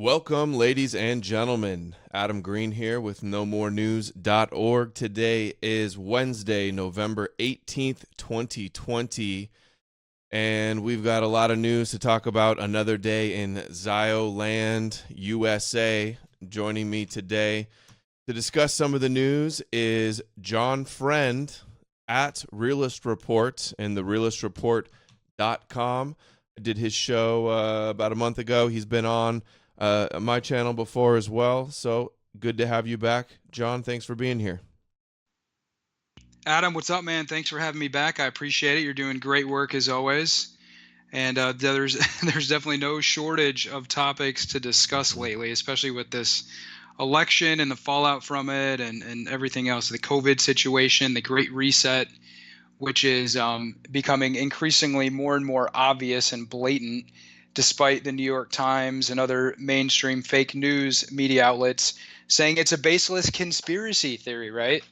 Welcome, ladies and gentlemen. Adam Green here with knowmorenews.org. Today is Wednesday, November 18th, 2020, and we've got a lot of news to talk about. Another day in Zio Land, USA. Joining me today to discuss some of the news is John Friend at Realist Report and therealistreport.com. I did his show about a month ago. He's been on my channel before as well. So good to have you back. John, thanks for being here. Adam, what's up, man? Thanks for having me back. I appreciate it. You're doing great work as always. And there's definitely no shortage of topics to discuss lately, especially with this election and the fallout from it and everything else. The COVID situation, the Great Reset, which is becoming increasingly more and more obvious and blatant, despite the New York Times and other mainstream fake news media outlets saying it's a baseless conspiracy theory, right?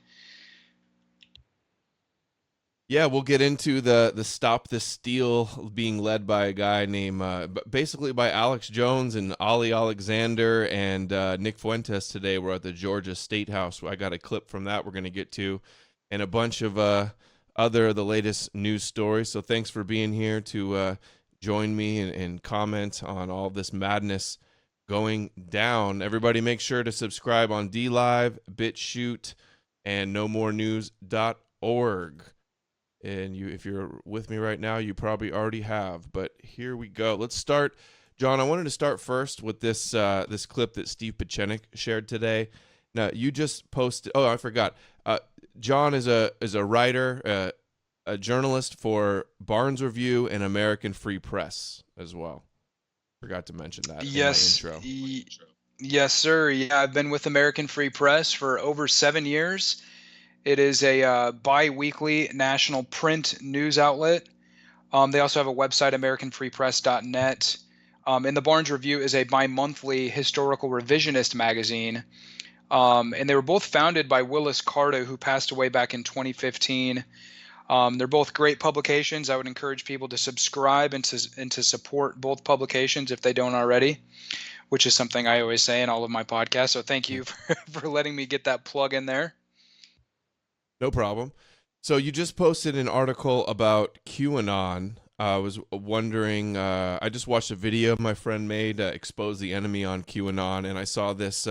Yeah, we'll get into the Stop the Steal being led by a guy named, basically by Alex Jones and Ali Alexander and Nick Fuentes today. We're at the Georgia State House. I got a clip from that we're going to get to, and a bunch of the latest news stories. So thanks for being here to join me and comment on all this madness going down. Everybody make sure to subscribe on DLive, BitChute, and knowmorenews.org. And if you're with me right now, you probably already have. But here we go. Let's start. John, I wanted to start first with this this clip that Steve Pieczenik shared today. Now, you just posted. Oh, I forgot. John is a writer, a journalist for Barnes Review and American Free Press as well. Forgot to mention that Yes. in my intro. Yes, sir. Yeah, I've been with American Free Press for over 7 years. It is a bi-weekly national print news outlet. They also have a website, americanfreepress.net. And the Barnes Review is a bi-monthly historical revisionist magazine. And they were both founded by Willis Carto, who passed away back in 2015. They're both great publications. I would encourage people to subscribe and to support both publications if they don't already, which is something I always say in all of my podcasts. So thank you for letting me get that plug in there. No problem. So you just posted an article about QAnon. I was wondering, I just watched a video my friend made, Expose the Enemy on QAnon, and I saw this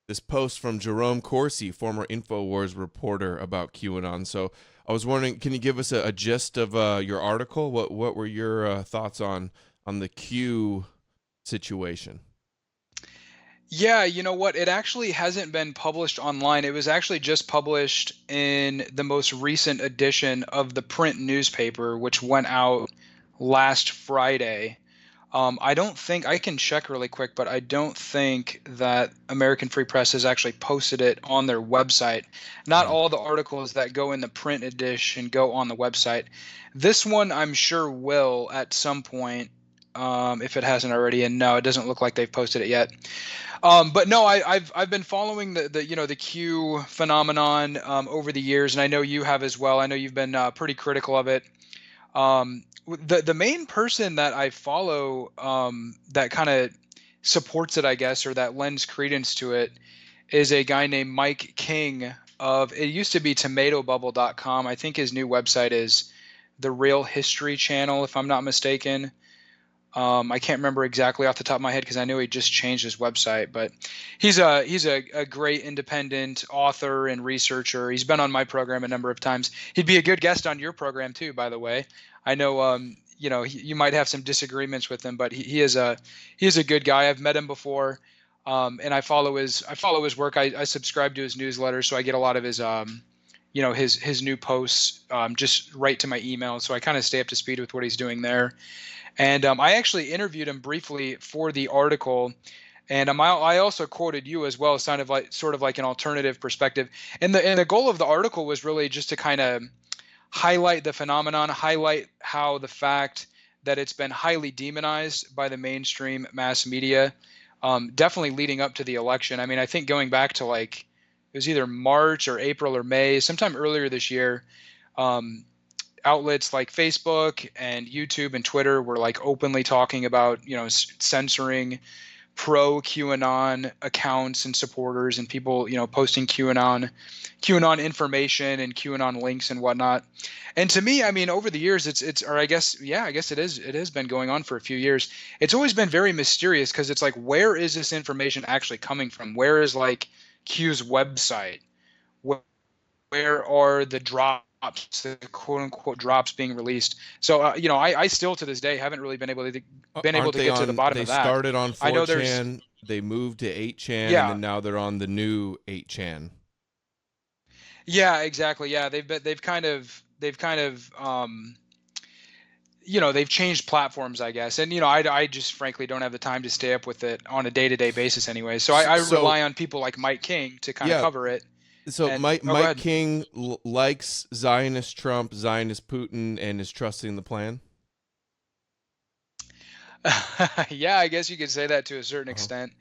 this post from Jerome Corsi, former InfoWars reporter, about QAnon. So I was wondering, can you give us a gist of your article? What were your thoughts on the Q situation? Yeah, you know what? It actually hasn't been published online. It was actually just published in the most recent edition of the print newspaper, which went out last Friday. I don't think I can check really quick, but I don't think that American Free Press has actually posted it on their website. Not all the articles that go in the print edition go on the website. This one, I'm sure, will at some point, if it hasn't already. And no, it doesn't look like they've posted it yet. But no, I've been following the Q phenomenon over the years, and I know you have as well. I know you've been pretty critical of it. The main person that I follow that kind of supports it, I guess, or that lends credence to it, is a guy named Mike King of, it used to be TomatoBubble.com. I think his new website is The Real History Channel, if I'm not mistaken. I can't remember exactly off the top of my head because I know he just changed his website, but he's a great independent author and researcher. He's been on my program a number of times. He'd be a good guest on your program too, by the way. I know you might have some disagreements with him, but he is a good guy. I've met him before, and I follow his work. I subscribe to his newsletter, so I get a lot of his his new posts just right to my email, so I kind of stay up to speed with what he's doing there. And I actually interviewed him briefly for the article, and I also quoted you as well, sort of like an alternative perspective. And the goal of the article was really just to kind of highlight the phenomenon, highlight how the fact that it's been highly demonized by the mainstream mass media, definitely leading up to the election. I mean, I think going back to it was either March or April or May, sometime earlier this year. Outlets like Facebook and YouTube and Twitter were openly talking about, censoring pro QAnon accounts and supporters and people, posting QAnon information and QAnon links and whatnot. And to me, I mean, over the years, or I guess, yeah, I guess it has been going on for a few years. It's always been very mysterious because it's like, where is this information actually coming from? Where is like Q's website? Where are the drops, the quote unquote drops being released? So, I still to this day haven't really been able Aren't to they get to the on? bottom They of that. started on I know there's, 4chan, they moved to 8chan, and yeah, then now they're on the new 8chan. yeah, exactly. Yeah. They've kind of, they've changed platforms, I guess. And, I just frankly don't have the time to stay up with it on a day-to-day basis anyway. So I So rely on people like Mike King to kind of yeah, cover it. so And, Mike oh, go Mike ahead. King likes Zionist Trump, Zionist Putin, and is trusting the plan. Yeah, I guess you could say that to a certain Uh-huh. extent.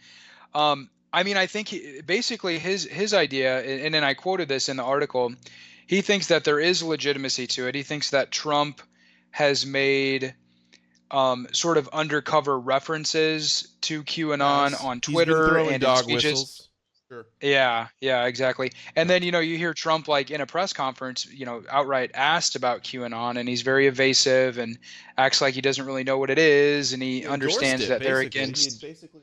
I mean, I think basically his idea, and then I quoted this in the article. He thinks that there is legitimacy to it. He thinks that Trump has made sort of undercover references to QAnon Yes, on he's been Twitter throwing and in dog speeches. whistles. Sure. Yeah, yeah, exactly. And Yeah. then, you hear Trump like in a press conference, outright asked about QAnon, and he's very evasive and acts like he doesn't really know what it is, and he He endorsed understands it that they're basically. He had against. basically.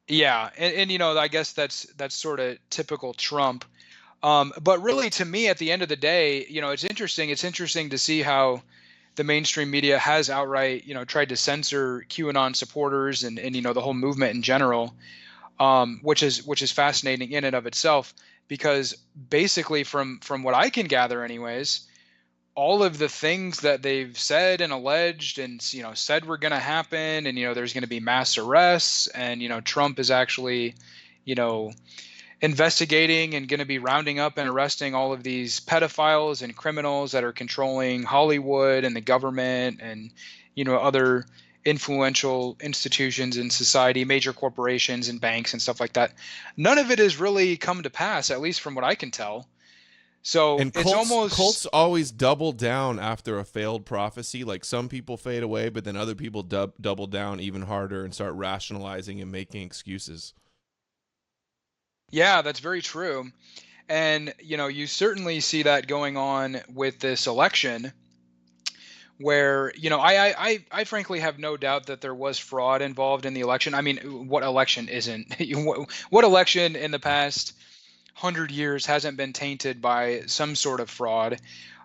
Yeah, and I guess that's sort of typical Trump. But really, to me, at the end of the day, it's interesting. It's interesting to see how the mainstream media has outright, tried to censor QAnon supporters and the whole movement in general, which is fascinating in and of itself, because basically, from what I can gather, anyways, all of the things that they've said and alleged and said were going to happen, and there's going to be mass arrests, and Trump is actually, you know investigating and going to be rounding up and arresting all of these pedophiles and criminals that are controlling Hollywood and the government and other influential institutions in society, major corporations and banks and stuff like that. None of it has really come to pass, at least from what I can tell. So And it's cults almost, always double down after a failed prophecy. Like some people fade away, but then other people double down even harder and start rationalizing and making excuses. yeah, that's very true. And you certainly see that going on with this election, where I frankly have no doubt that there was fraud involved in the election. I mean, what election isn't? What election in the past 100 years hasn't been tainted by some sort of fraud?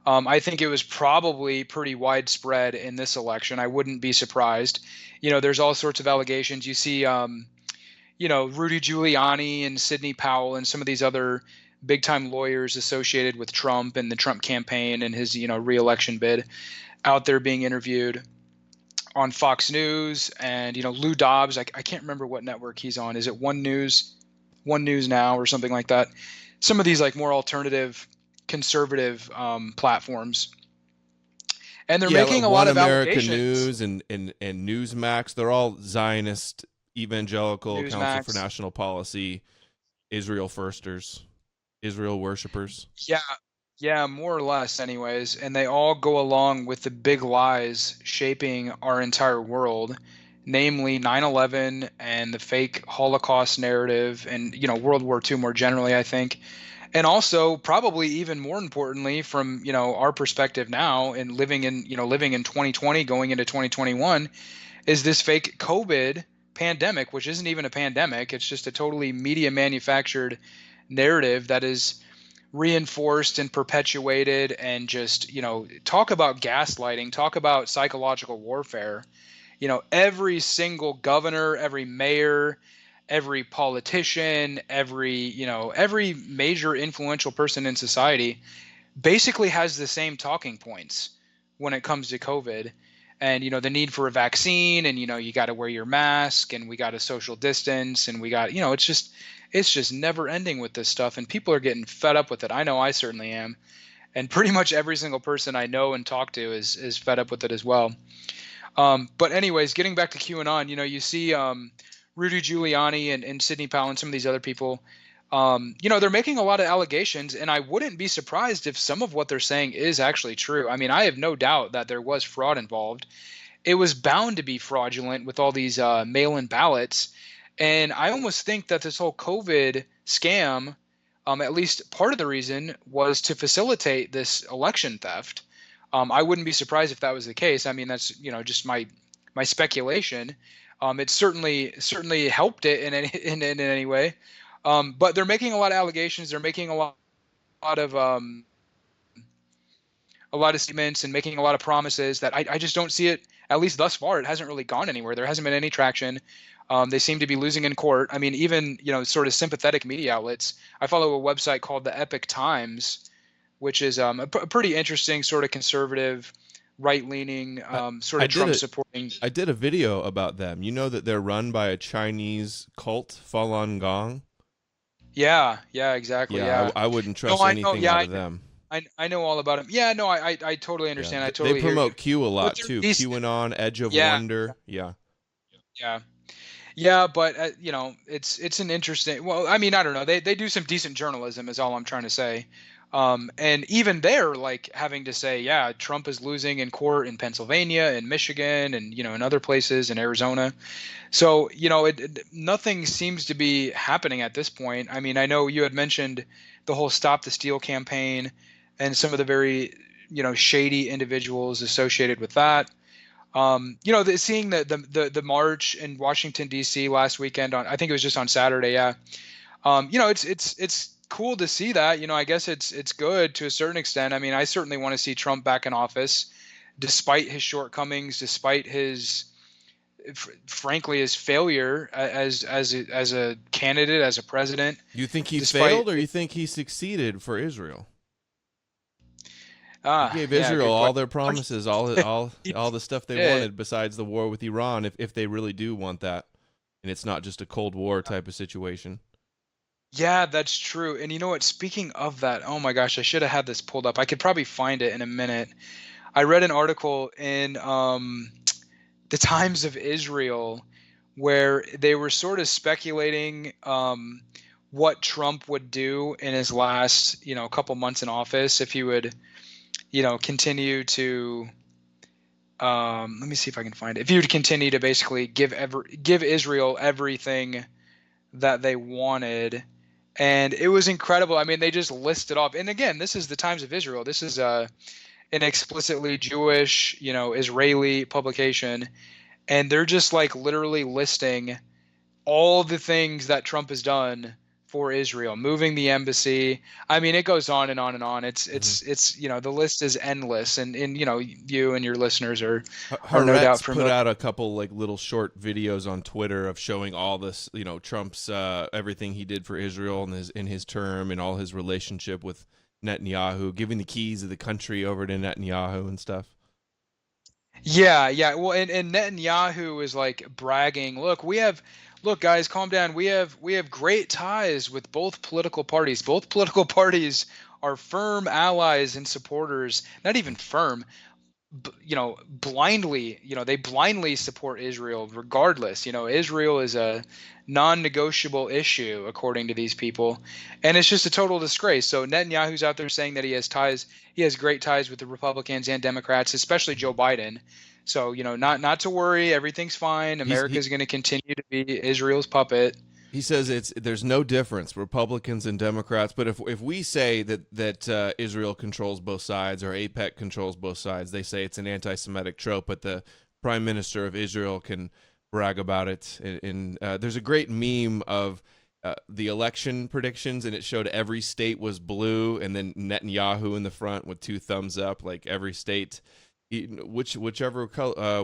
I think it was probably pretty widespread in this election. I wouldn't be surprised. There's all sorts of allegations. You see, Rudy Giuliani and Sidney Powell and some of these other big time lawyers associated with Trump and the Trump campaign and his, reelection bid out there being interviewed on Fox News. And Lou Dobbs, I can't remember what network he's on. Is it One News Now or something like that? Some of these like more alternative conservative platforms, and they're Yeah, like making a One lot of American allegations. News and Newsmax, they're all Zionist, evangelical, Council for Newsmax. National Policy, Israel firsters, Israel worshippers. Yeah, yeah, more or less anyways, and they all go along with the big lies shaping our entire world, namely 9/11 and the fake Holocaust narrative and World War II more generally, I think. And also probably even more importantly from, our perspective now and living in 2020 going into 2021, is this fake COVID pandemic, which isn't even a pandemic. It's just a totally media manufactured narrative that is reinforced and perpetuated, and just talk about gaslighting, talk about psychological warfare. Every single governor, every mayor, every politician, every major influential person in society basically has the same talking points when it comes to COVID, and the need for a vaccine, and you got to wear your mask, and we got to social distance, and we got it's just never ending with this stuff, and people are getting fed up with it. I know I certainly am, and pretty much every single person I know and talk to is fed up with it as well. But anyways, getting back to QAnon, you see Rudy Giuliani and Sidney Powell and some of these other people. They're making a lot of allegations, and I wouldn't be surprised if some of what they're saying is actually true. I mean, I have no doubt that there was fraud involved. it was bound to be fraudulent with all these mail-in ballots. And I almost think that this whole COVID scam, at least part of the reason, was to facilitate this election theft. I wouldn't be surprised if that was the case. I mean, that's just my speculation. It certainly helped it in any way. But they're making a lot of allegations. They're making lot of a lot of statements and making a lot of promises that I just don't see it. At least thus far, it hasn't really gone anywhere. There hasn't been any traction. They seem to be losing in court. I mean, even sort of sympathetic media outlets. I follow a website called the Epic Times, which is a pretty interesting sort of conservative, right-leaning, sort of Trump-supporting. I did a video about them. You know that they're run by a Chinese cult, Falun Gong? Yeah, exactly. Yeah, I wouldn't trust anything out of them. I know all about them. Yeah, no, I totally understand. Yeah. I totally They promote hear Q a lot too. QAnon, Edge of Wonder. Yeah. Yeah, but it's an interesting. Well, I mean, I don't know. They do some decent journalism, is all I'm trying to say. And even they're like having to say, yeah, Trump is losing in court in Pennsylvania and Michigan and in other places in Arizona. So nothing seems to be happening at this point. I mean, I know you had mentioned the whole Stop the Steal campaign and some of the very shady individuals associated with that. Seeing the march in Washington D.C. last weekend I think it was just on Saturday. Yeah. It's cool to see that. I guess it's good to a certain extent. I mean, I certainly want to see Trump back in office, despite his shortcomings, despite his, frankly, his failure as a candidate, as a president. You think he failed, or you think he succeeded for Israel? He gave Israel all their promises, all the stuff they wanted besides the war with Iran, if they really do want that, and it's not just a Cold War type of situation. Yeah, that's true. And you know what? Speaking of that, oh my gosh, I should have had this pulled up. I could probably find it in a minute. I read an article in the Times of Israel where they were sort of speculating what Trump would do in his last, couple months in office if he would continue to let me see if I can find it. If you would continue to basically give Israel everything that they wanted. And it was incredible. I mean, they just listed off. And again, this is the Times of Israel. This is an explicitly Jewish, Israeli publication. And they're just like literally listing all the things that Trump has done for Israel, moving the embassy. I mean, it goes on and on and on. It's the list is endless, and you and your listeners are no doubt put out a couple like little short videos on Twitter of showing all this, Trump's everything he did for Israel in his term and all his relationship with Netanyahu, giving the keys of the country over to Netanyahu and stuff. Yeah. Well, and Netanyahu is like bragging, look, guys, calm down. We have great ties with both political parties. Both political parties are firm allies and supporters. Not even firm, blindly. They blindly support Israel regardless. Israel is a non-negotiable issue according to these people, and it's just a total disgrace. So Netanyahu's out there saying that he has great ties with the Republicans and Democrats, especially Joe Biden. So, not to worry, everything's fine. America's going to continue to be Israel's puppet. He says there's no difference, Republicans and Democrats. But if we say that Israel controls both sides or AIPAC controls both sides, they say it's an anti-Semitic trope. But the Prime Minister of Israel can brag about it. And there's a great meme of the election predictions, and it showed every state was blue, and then Netanyahu in the front with 2 thumbs up, like every state. Whichever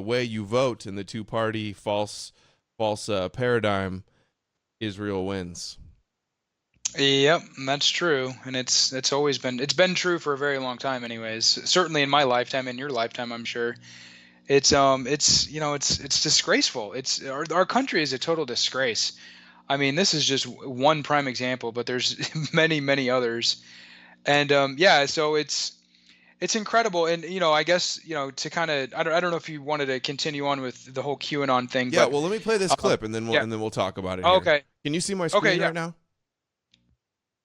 way you vote in the two-party false paradigm, Israel wins. Yep, that's true, and it's always been true for a very long time. Anyways, certainly in my lifetime, in your lifetime, I'm sure. It's disgraceful. It's our country is a total disgrace. I mean, this is just one prime example, but there's many others, and so it's incredible. And I guess to kind of I don't know if you wanted to continue on with the whole QAnon thing. Yeah, well, let me play this clip and then we'll talk about it. Okay. Can you see my screen right now?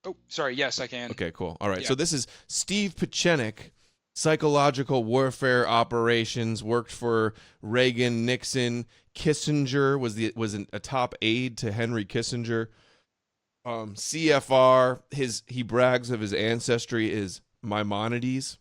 Oh, sorry. Yes, I can. Okay, cool. All right. Yeah. So this is Steve Pieczenik psychological warfare operations, worked for Reagan, Nixon, Kissinger was a top aide to Henry Kissinger. CFR, he brags of his ancestry is Maimonides,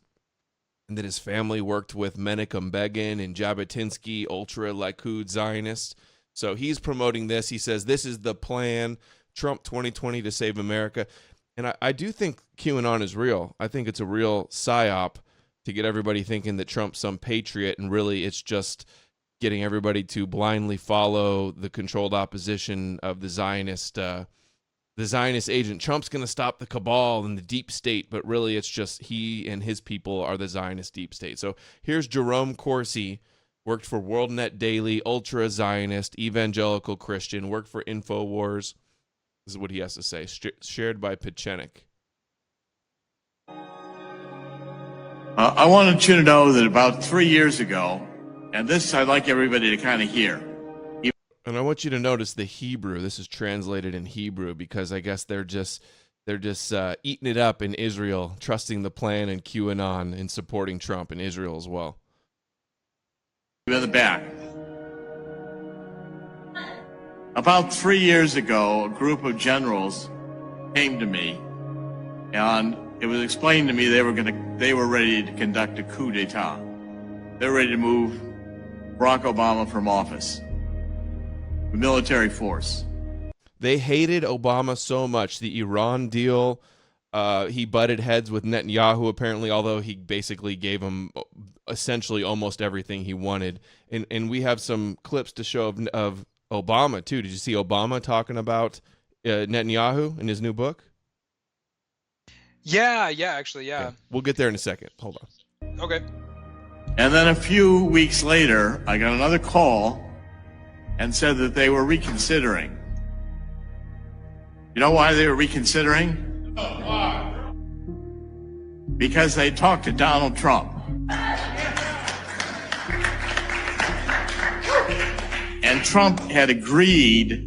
and that his family worked with Menachem Begin and Jabotinsky, ultra-Likud Zionists. So he's promoting this. He says this is the plan, Trump 2020 to save America. And I do think QAnon is real. I think it's a real psyop to get everybody thinking that Trump's some patriot, and really it's just getting everybody to blindly follow the controlled opposition of the Zionist agent. Trump's going to stop the cabal and the deep state, but really it's just he and his people are the Zionist deep state. So here's Jerome Corsi, worked for WorldNet Daily, ultra-Zionist, evangelical Christian, worked for InfoWars. This is what he has to say, shared by Pechenik. I wanted you to know that about 3 years ago, and this I'd like everybody to kind of hear. And I want you to notice the Hebrew. This is translated in Hebrew because I guess they're just eating it up in Israel, trusting the plan and QAnon and supporting Trump in Israel as well. In the back. About 3 years ago, a group of generals came to me, and it was explained to me they were ready to conduct a coup d'etat. They're ready to move Barack Obama from office. The military force. They hated Obama so much. The Iran deal, he butted heads with Netanyahu apparently, although he basically gave him essentially almost everything he wanted. And we have some clips to show of Obama too. Did you see Obama talking about Netanyahu in his new book? Yeah, actually. Okay. We'll get there in a second. Hold on. Okay. And then a few weeks later, I got another call and said that they were reconsidering. You know why they were reconsidering? Why? Because they talked to Donald Trump. And Trump had agreed.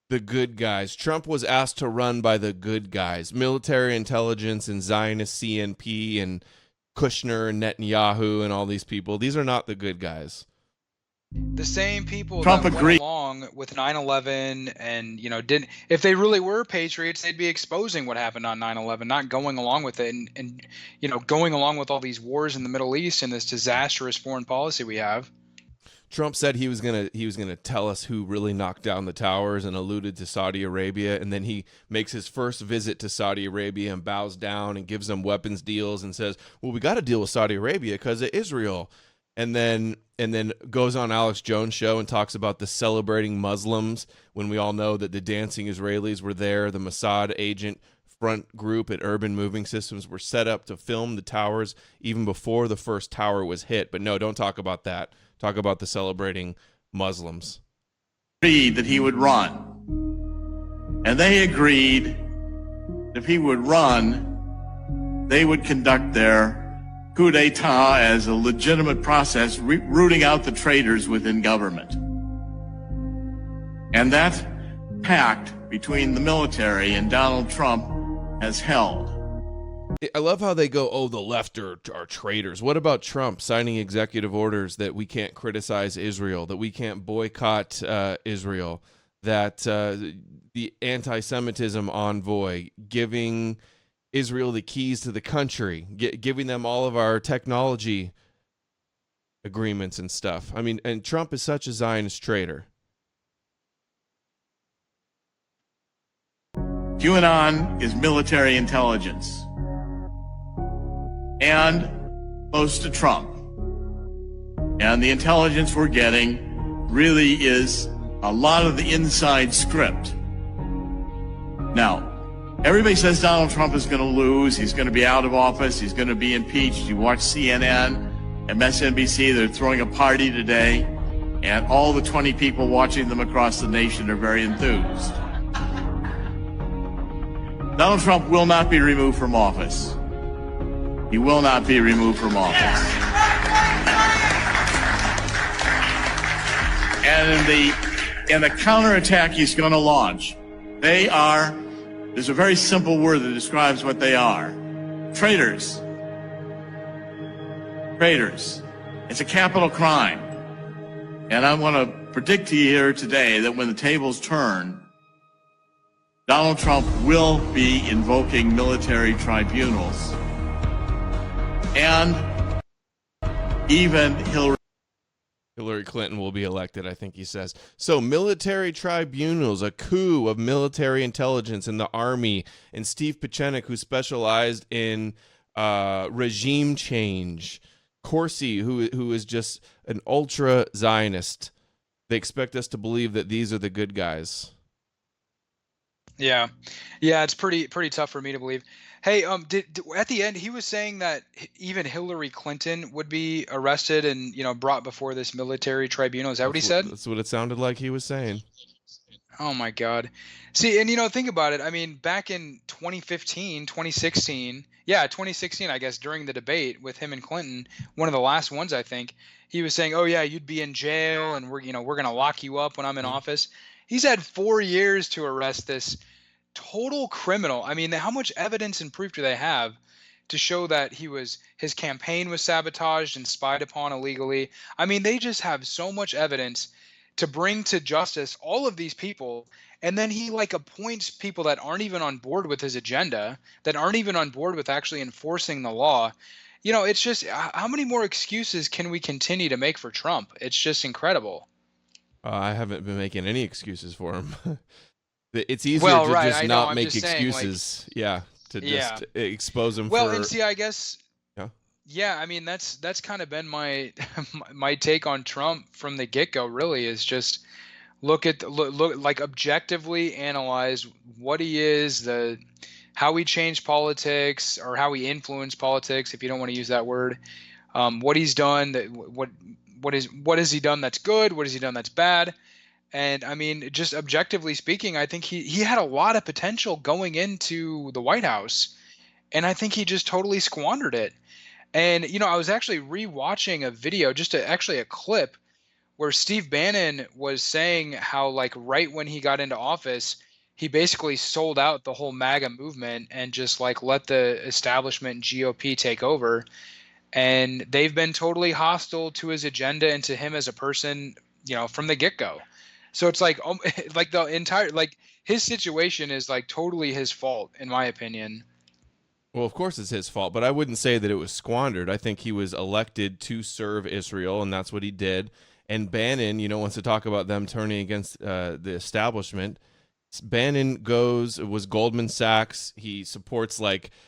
The good guys. Trump was asked to run by the good guys. Military intelligence and Zionist CNP and Kushner and Netanyahu and all these people. These are not the good guys. The same people Trump that agreed went along with 9/11 and, didn't, if they really were patriots, they'd be exposing what happened on 9/11, not going along with it and going along with all these wars in the Middle East and this disastrous foreign policy we have. Trump said he was gonna tell us who really knocked down the towers and alluded to Saudi Arabia, and then he makes his first visit to Saudi Arabia and bows down and gives them weapons deals and says, well, we got to deal with Saudi Arabia because of Israel. And then goes on Alex Jones' show and talks about the celebrating Muslims when we all know that the dancing Israelis were there. The Mossad agent front group at Urban Moving Systems were set up to film the towers even before the first tower was hit. But no, don't talk about that. Talk about the celebrating Muslims. Agreed that he would run. And they agreed that if he would run, they would conduct their coup d'etat as a legitimate process, rooting out the traitors within government. And that pact between the military and Donald Trump has held. I love how they go, oh, the left are traitors. What about Trump signing executive orders that we can't criticize Israel, that we can't boycott Israel, that the anti-Semitism envoy giving Israel the keys to the country, giving them all of our technology agreements and stuff. I mean, and Trump is such a Zionist traitor. QAnon is military intelligence and close to Trump. And the intelligence we're getting really is a lot of the inside script. Now, everybody says Donald Trump is going to lose. He's going to be out of office. He's going to be impeached. You watch CNN, MSNBC, they're throwing a party today, and all the 20 people watching them across the nation are very enthused. Donald Trump will not be removed from office. He will not be removed from office. And in the counterattack he's going to launch, there's a very simple word that describes what they are. Traitors. traitors. It's a capital crime. And I want to predict to you here today that when the tables turn, Donald Trump will be invoking military tribunals. And even Hillary Clinton will be elected, I think he says. So military tribunals, a coup of military intelligence in the army, and Steve Pieczenik, who specialized in regime change. Corsi, who is just an ultra Zionist. They expect us to believe that these are the good guys. Yeah, it's pretty tough for me to believe. Hey, at the end he was saying that even Hillary Clinton would be arrested and brought before this military tribunal. Is that what he said? That's what it sounded like he was saying. Oh my God. See, and think about it. I mean, back in 2015, 2016, 2016, I guess, during the debate with him and Clinton, one of the last ones, I think, he was saying, "Oh yeah, you'd be in jail, and we're going to lock you up when I'm in office." He's had 4 years to arrest this total criminal. I mean, how much evidence and proof do they have to show that his campaign was sabotaged and spied upon illegally? I mean, they just have so much evidence to bring to justice all of these people, and then he appoints people that aren't even on board with his agenda, that aren't even on board with actually enforcing the law. It's just, how many more excuses can we continue to make for Trump? It's just incredible. I haven't been making any excuses for him. It's easier to just not make excuses. To just expose him. And see, I guess. Yeah, I mean that's kind of been my my take on Trump from the get-go. Really, is just look objectively analyze what he is, how he changed politics or how he influenced politics, if you don't want to use that word. What he's done, what has he done that's good? What has he done that's bad? And I mean, just objectively speaking, I think he had a lot of potential going into the White House, and I think he just totally squandered it. And, I was actually rewatching a video, a clip where Steve Bannon was saying how right when he got into office, he basically sold out the whole MAGA movement and just let the establishment GOP take over. And they've been totally hostile to his agenda and to him as a person, from the get-go. So it's the entire, his situation is totally his fault, in my opinion. Well, of course it's his fault, but I wouldn't say that it was squandered. I think he was elected to serve Israel, and that's what he did. And Bannon, wants to talk about them turning against the establishment. Bannon was Goldman Sachs. He supports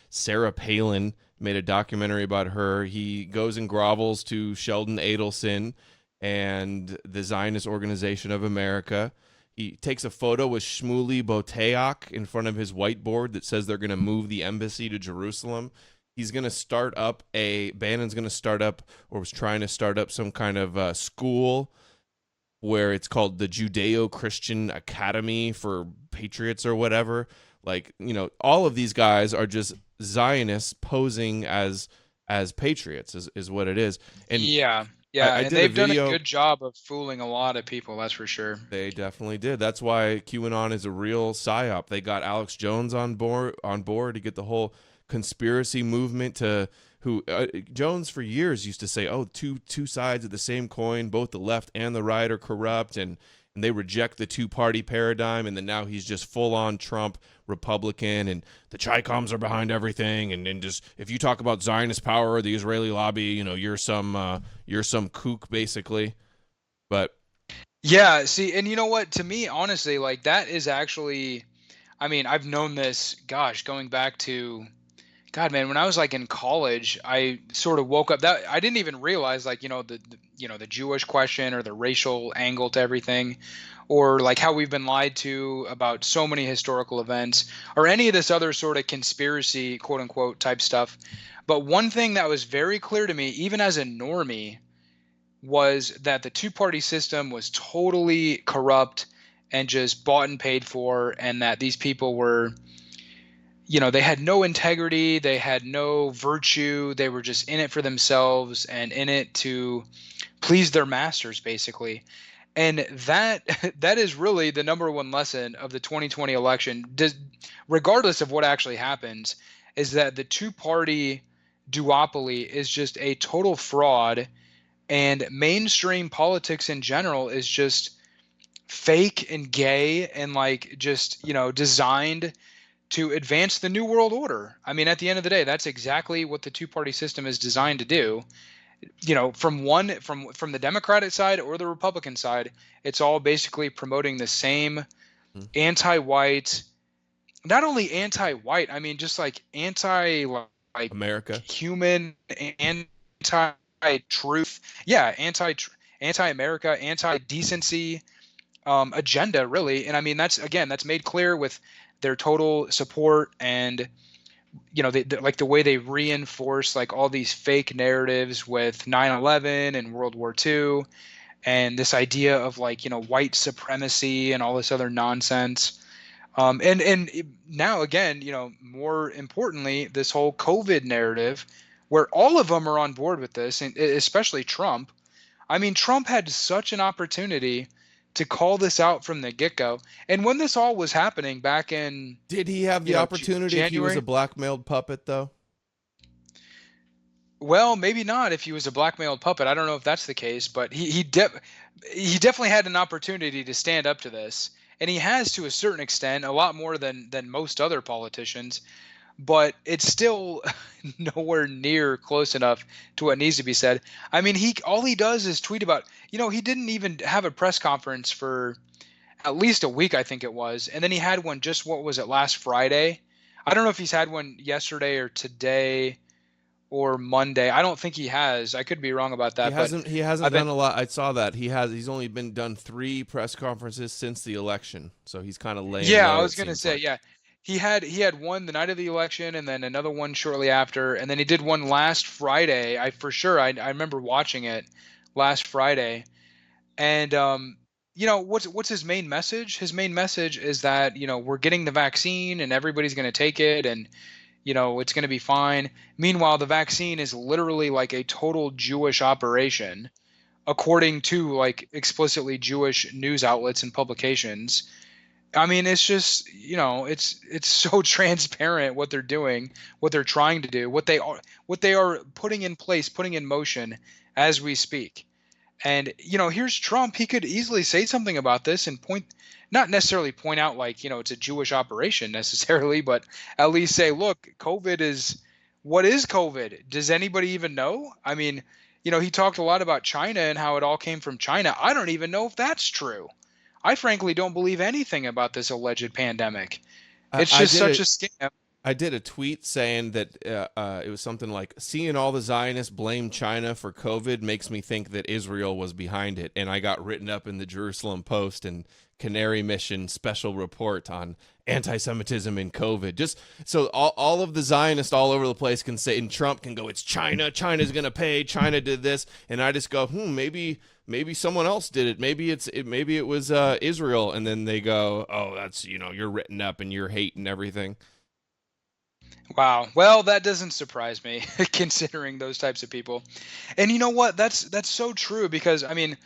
Sarah Palin, made a documentary about her. He goes and grovels to Sheldon Adelson and the Zionist Organization of America. He takes a photo with Shmuley Boteach in front of his whiteboard that says they're going to move the embassy to Jerusalem. He's going to start up Bannon's going to start up, or was trying to start up, some kind of school where it's called the Judeo-Christian Academy for Patriots or whatever. All of these guys are just Zionists posing as patriots is what it is. And yeah, and they've done a good job of fooling a lot of people, that's for sure. They definitely did. That's why QAnon is a real psyop. They got Alex Jones on board to get the whole conspiracy movement Jones for years used to say, two sides of the same coin, both the left and the right are corrupt, and they reject the two-party paradigm, and then now he's just full-on Trump Republican, and the Chi-Coms are behind everything, and just if you talk about Zionist power or the Israeli lobby, you're some kook, basically. But yeah, see, and you know what? To me, honestly, that is actually, I mean, I've known this, going back to, when I was in college, I sort of woke up that I didn't even realize the Jewish question or the racial angle to everything, or how we've been lied to about so many historical events, or any of this other sort of conspiracy, quote unquote, type stuff. But one thing that was very clear to me, even as a normie, was that the two-party system was totally corrupt and just bought and paid for, and that these people were, they had no integrity, they had no virtue, they were just in it for themselves and in it to please their masters, basically. And that is really the number one lesson of the 2020 election, regardless of what actually happens, is that the two-party duopoly is just a total fraud, and mainstream politics in general is just fake and gay and like just, designed to advance the new world order. I mean, at the end of the day, that's exactly what the two-party system is designed to do. From the Democratic side or the Republican side, it's all basically promoting the same anti-white, not only anti-white, I mean, just like America, human, anti-truth, yeah, anti-America, anti-decency agenda, really. And I mean, that's made clear with their total support, and like the way they reinforce like all these fake narratives with 9/11 and World War II, and this idea of like, white supremacy and all this other nonsense. And now again, more importantly, this whole COVID narrative, where all of them are on board with this, and especially Trump. I mean, Trump had such an opportunity to call this out from the get-go. And when this all was happening back in, did he have the opportunity January? If he was a blackmailed puppet, though? Well, maybe not if he was a blackmailed puppet. I don't know if that's the case, but he definitely had an opportunity to stand up to this. And he has, to a certain extent, a lot more than most other politicians. But it's still nowhere near close enough to what needs to be said. I mean, all he does is tweet about, he didn't even have a press conference for at least a week, I think it was. And then he had one just, what was it, last Friday? I don't know if he's had one yesterday or today or Monday. I don't think he has. I could be wrong about that. He hasn't done a lot. I saw that. He's only been done 3 press conferences since the election. So he's kind of laying low, I was going to say, yeah. He had one the night of the election, and then another one shortly after, and then he did one last Friday. I remember watching it last Friday. And what's his main message? His main message is that, we're getting the vaccine and everybody's going to take it, and it's going to be fine. Meanwhile, the vaccine is literally like a total Jewish operation, according to like explicitly Jewish news outlets and publications. I mean, it's just, it's so transparent what they're doing, what they're trying to do, what they are putting in place, putting in motion as we speak. And, here's Trump. He could easily say something about this and not necessarily point out like, it's a Jewish operation necessarily, but at least say, look, what is COVID? Does anybody even know? I mean, he talked a lot about China and how it all came from China. I don't even know if that's true. I frankly don't believe anything about this alleged pandemic. It's just such a scam. I did a tweet saying that it was something like, seeing all the Zionists blame China for COVID makes me think that Israel was behind it. And I got written up in the Jerusalem Post and Canary Mission special report on anti-Semitism and COVID. Just so all of the Zionists all over the place can say, and Trump can go, it's China. China's going to pay. China did this. And I just go, maybe someone else did it. Maybe it was Israel. And then they go, oh, that's, you're written up and you're hating everything. Wow. Well, that doesn't surprise me considering those types of people. And you know what? That's so true, because I mean,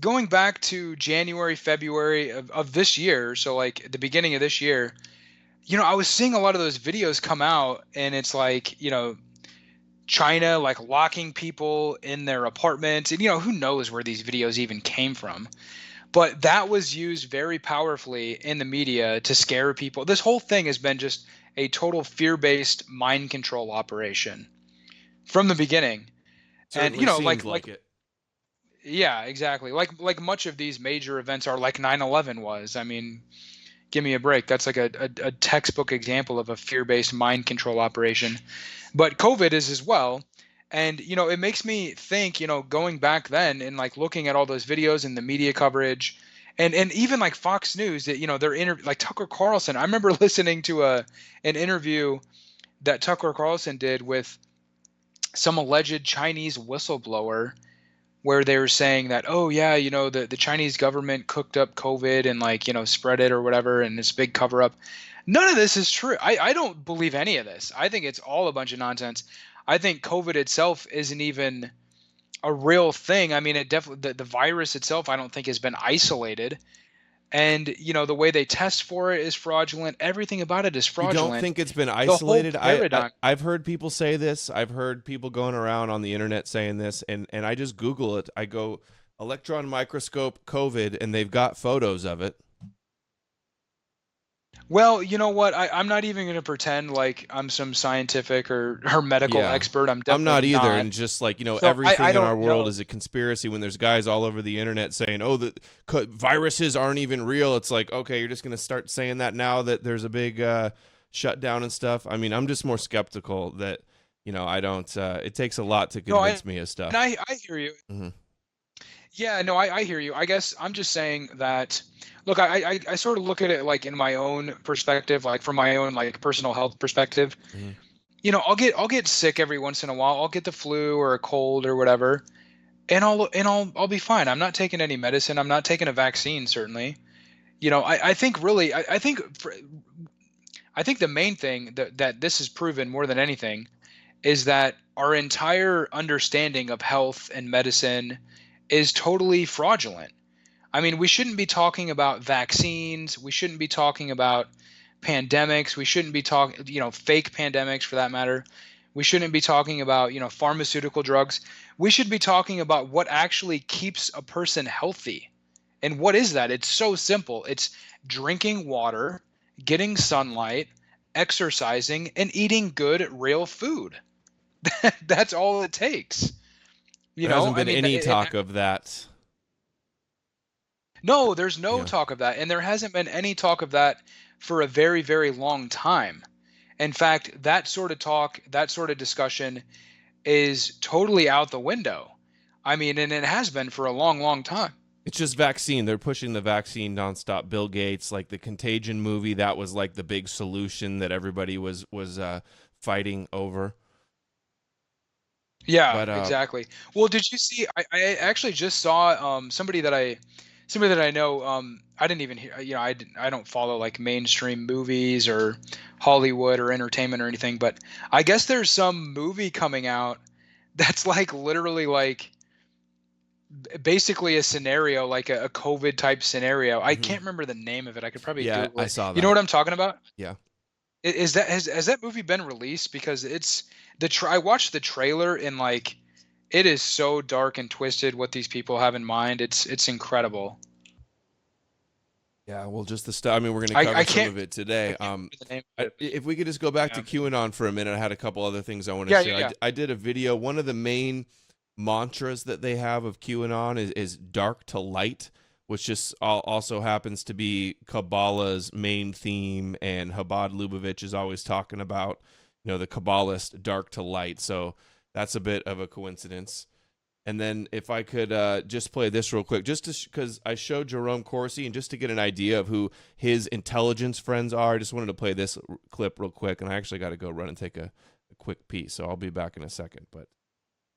going back to January, February of this year, so like the beginning of this year, I was seeing a lot of those videos come out, and it's like, China like locking people in their apartments, and who knows where these videos even came from. But that was used very powerfully in the media to scare people. This whole thing has been just a total fear-based mind control operation from the beginning. Certainly, and like it. Yeah, exactly. Like much of these major events are, like 9/11 was. I mean, give me a break. That's like a textbook example of a fear-based mind control operation. But COVID is as well. And, it makes me think, going back then and like looking at all those videos and the media coverage, and even like Fox News, that, they're like Tucker Carlson. I remember listening to an interview that Tucker Carlson did with some alleged Chinese whistleblower, where they were saying that, oh yeah, the Chinese government cooked up COVID and like, spread it or whatever, and it's a big cover up. None of this is true. I don't believe any of this. I think it's all a bunch of nonsense. I think COVID itself isn't even a real thing. I mean, it definitely, the virus itself, I don't think has been isolated. And, the way they test for it is fraudulent. Everything about it is You fraudulent. don't think it's been The whole isolated? paradigm. I've heard people say this. I've heard people going around on the internet saying this, and I just Google it. I go electron microscope COVID, and they've got photos of it. Well, you know what? I'm not even going to pretend like I'm some scientific or medical expert. I'm definitely not either. not. And just like, So everything I in our don't world know. is a conspiracy when there's guys all over the internet saying, oh, the viruses aren't even real. It's like, okay, you're just going to start saying that now that there's a big shutdown and stuff. I mean, I'm just more skeptical that, I don't, it takes a lot to convince me of stuff. And I hear you. Mm-hmm. Yeah, no, I hear you. I guess I'm just saying that, look, I sort of look at it like in my own perspective, like from my own like personal health perspective. Mm-hmm. I'll get sick every once in a while. I'll get the flu or a cold or whatever, and I'll be fine. I'm not taking any medicine. I'm not taking a vaccine, certainly. I think really, I think the main thing that this has proven more than anything is that our entire understanding of health and medicine is totally fraudulent. I mean, we shouldn't be talking about vaccines. We shouldn't be talking about pandemics. We shouldn't be talking, fake pandemics for that matter. We shouldn't be talking about, pharmaceutical drugs. We should be talking about what actually keeps a person healthy. And what is that? It's so simple. It's drinking water, getting sunlight, exercising, and eating good, real food. That's all it takes. There hasn't been any talk of that. No, there's no talk of that. And there hasn't been any talk of that for a very, very long time. In fact, that sort of talk, that sort of discussion is totally out the window. I mean, and it has been for a long, long time. It's just vaccine. They're pushing the vaccine nonstop. Bill Gates, like the Contagion movie, that was like the big solution that everybody was fighting over. Yeah, but, exactly. Well, did you see? I actually just saw somebody that I know. I didn't even hear. I don't follow like mainstream movies or Hollywood or entertainment or anything. But I guess there's some movie coming out that's like literally like basically a scenario, like a COVID type scenario. Mm-hmm. I can't remember the name of it. I could probably Google it. I saw that. You know what I'm talking about? Yeah. Has that movie been released? Because it's I watched the trailer and like it is so dark and twisted what these people have in mind. It's incredible. Yeah, well, just the stuff. I mean, we're going to cover some of it today. If we could just go back to QAnon for a minute, I had a couple other things I want to share. Yeah. I did a video. One of the main mantras that they have of QAnon is dark to light, which just also happens to be Kabbalah's main theme, and Chabad Lubavitch is always talking about, the Kabbalist dark to light. So that's a bit of a coincidence. And then if I could just play this real quick, just because I showed Jerome Corsi, and just to get an idea of who his intelligence friends are, I just wanted to play this clip real quick, and I actually got to go run and take a quick pee, so I'll be back in a second. But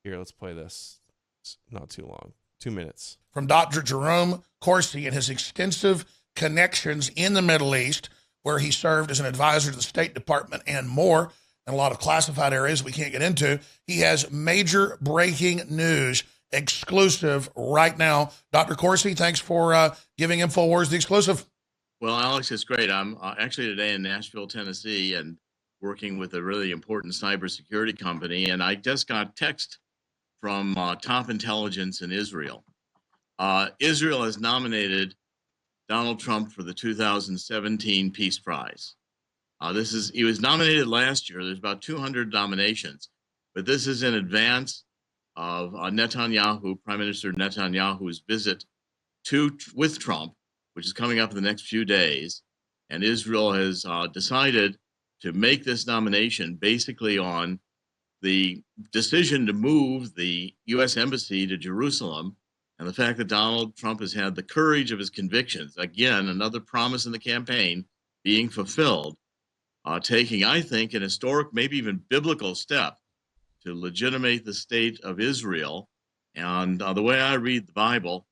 here, let's play this. It's not too long. 2 minutes. From Dr. Jerome Corsi and his extensive connections in the Middle East, where he served as an advisor to the State Department and more, in a lot of classified areas we can't get into. He has major breaking news exclusive right now. Dr. Corsi, thanks for giving InfoWars the exclusive. Well, Alex, it's great. I'm actually today in Nashville, Tennessee, and working with a really important cybersecurity company. And I just got text from top intelligence in Israel. Israel has nominated Donald Trump for the 2017 Peace Prize. He was nominated last year. There's about 200 nominations, but this is in advance of Netanyahu, Prime Minister Netanyahu's visit with Trump, which is coming up in the next few days. And Israel has decided to make this nomination basically on the decision to move the U.S. Embassy to Jerusalem, and the fact that Donald Trump has had the courage of his convictions. Again, another promise in the campaign being fulfilled. Taking, I think, an historic, maybe even biblical step to legitimate the state of Israel. And the way I read the Bible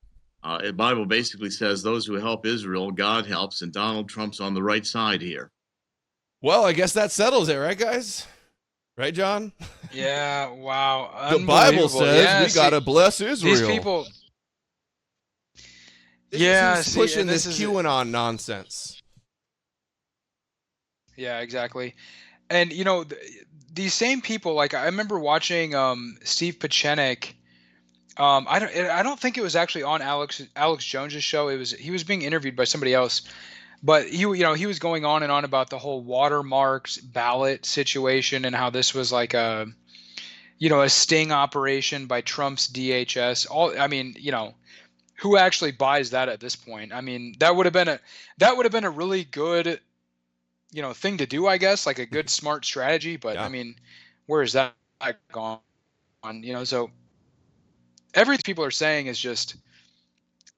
basically says those who help Israel, God helps, and Donald Trump's on the right side here. Well, I guess that settles it, right, guys? Right, John? Yeah, wow. The Bible says we got to bless Israel. These people... This Yeah, is who's see, pushing and this this is QAnon nonsense. yeah, exactly. And these same people, like I remember watching Steve Pachenik. I don't think it was actually on Alex Jones's show. He was being interviewed by somebody else, but he was going on and on about the whole watermarks ballot situation and how this was like a sting operation by Trump's DHS. I mean, who actually buys that at this point? I mean, that would have been a really good thing to do, I guess, like a good smart strategy. But Yeah. I mean, where is that gone? So everything people are saying is just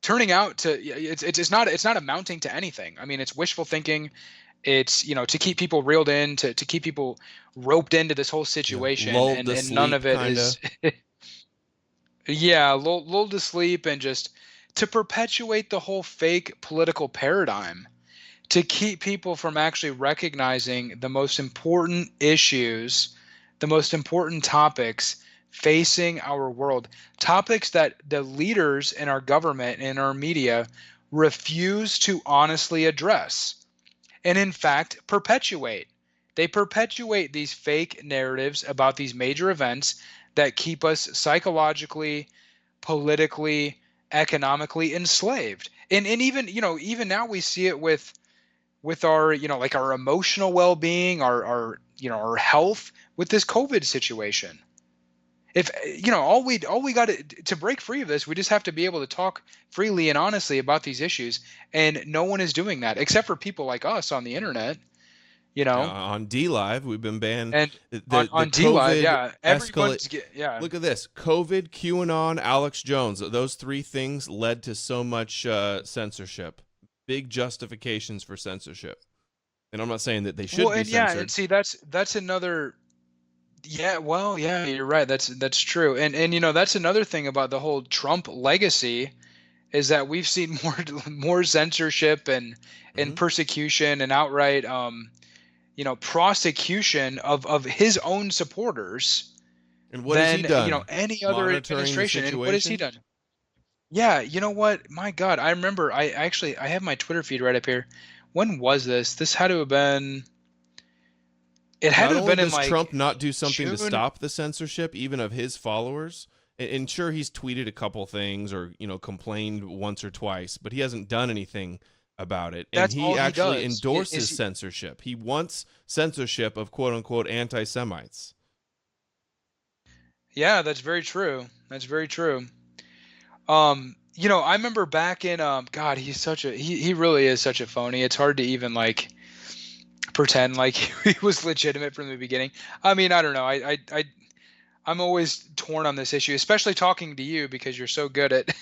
turning out to it's not amounting to anything. I mean, it's wishful thinking. It's to keep people reeled in, to keep people roped into this whole situation, Lulled to and none sleep, of it kinda. is yeah, lulled to sleep, and just to perpetuate the whole fake political paradigm, to keep people from actually recognizing the most important issues, the most important topics facing our world, topics that the leaders in our government and our media refuse to honestly address, and in fact perpetuate. They perpetuate these fake narratives about these major events that keep us psychologically, politically, economically enslaved. And even now we see it with our like our emotional well-being, our health with this COVID situation. If all we got to break free of this, we just have to be able to talk freely and honestly about these issues, and no one is doing that except for people like us on the internet. On DLive, we've been banned. And The on DLive, COVID yeah, escalate. yeah. Look at this: COVID, QAnon, Alex Jones. Those three things led to so much censorship. Big justifications for censorship. And I'm not saying that they should Well, be and yeah, censored. and see, that's another. Yeah, well, yeah, you're right. That's true. And that's another thing about the whole Trump legacy, is that we've seen more censorship and persecution and outright prosecution of his own supporters And what has he than done? any other Monitoring the administration. And what has he situation? done? Yeah, you know what? My God, I remember. I have my Twitter feed right up here. When was this? This had to have been. It had Not to have only been in does Trump not do something to June. stop the censorship, even of his followers, and sure, he's tweeted a couple things or complained once or twice, but he hasn't done anything about it. And That's all he he actually does. endorses censorship. He wants censorship of quote unquote anti-Semites. Yeah, that's very true. That's very true. I remember back in God, he really is such a phony. It's hard to even like pretend like he was legitimate from the beginning. I mean, I don't know. I'm always torn on this issue, especially talking to you because you're so good at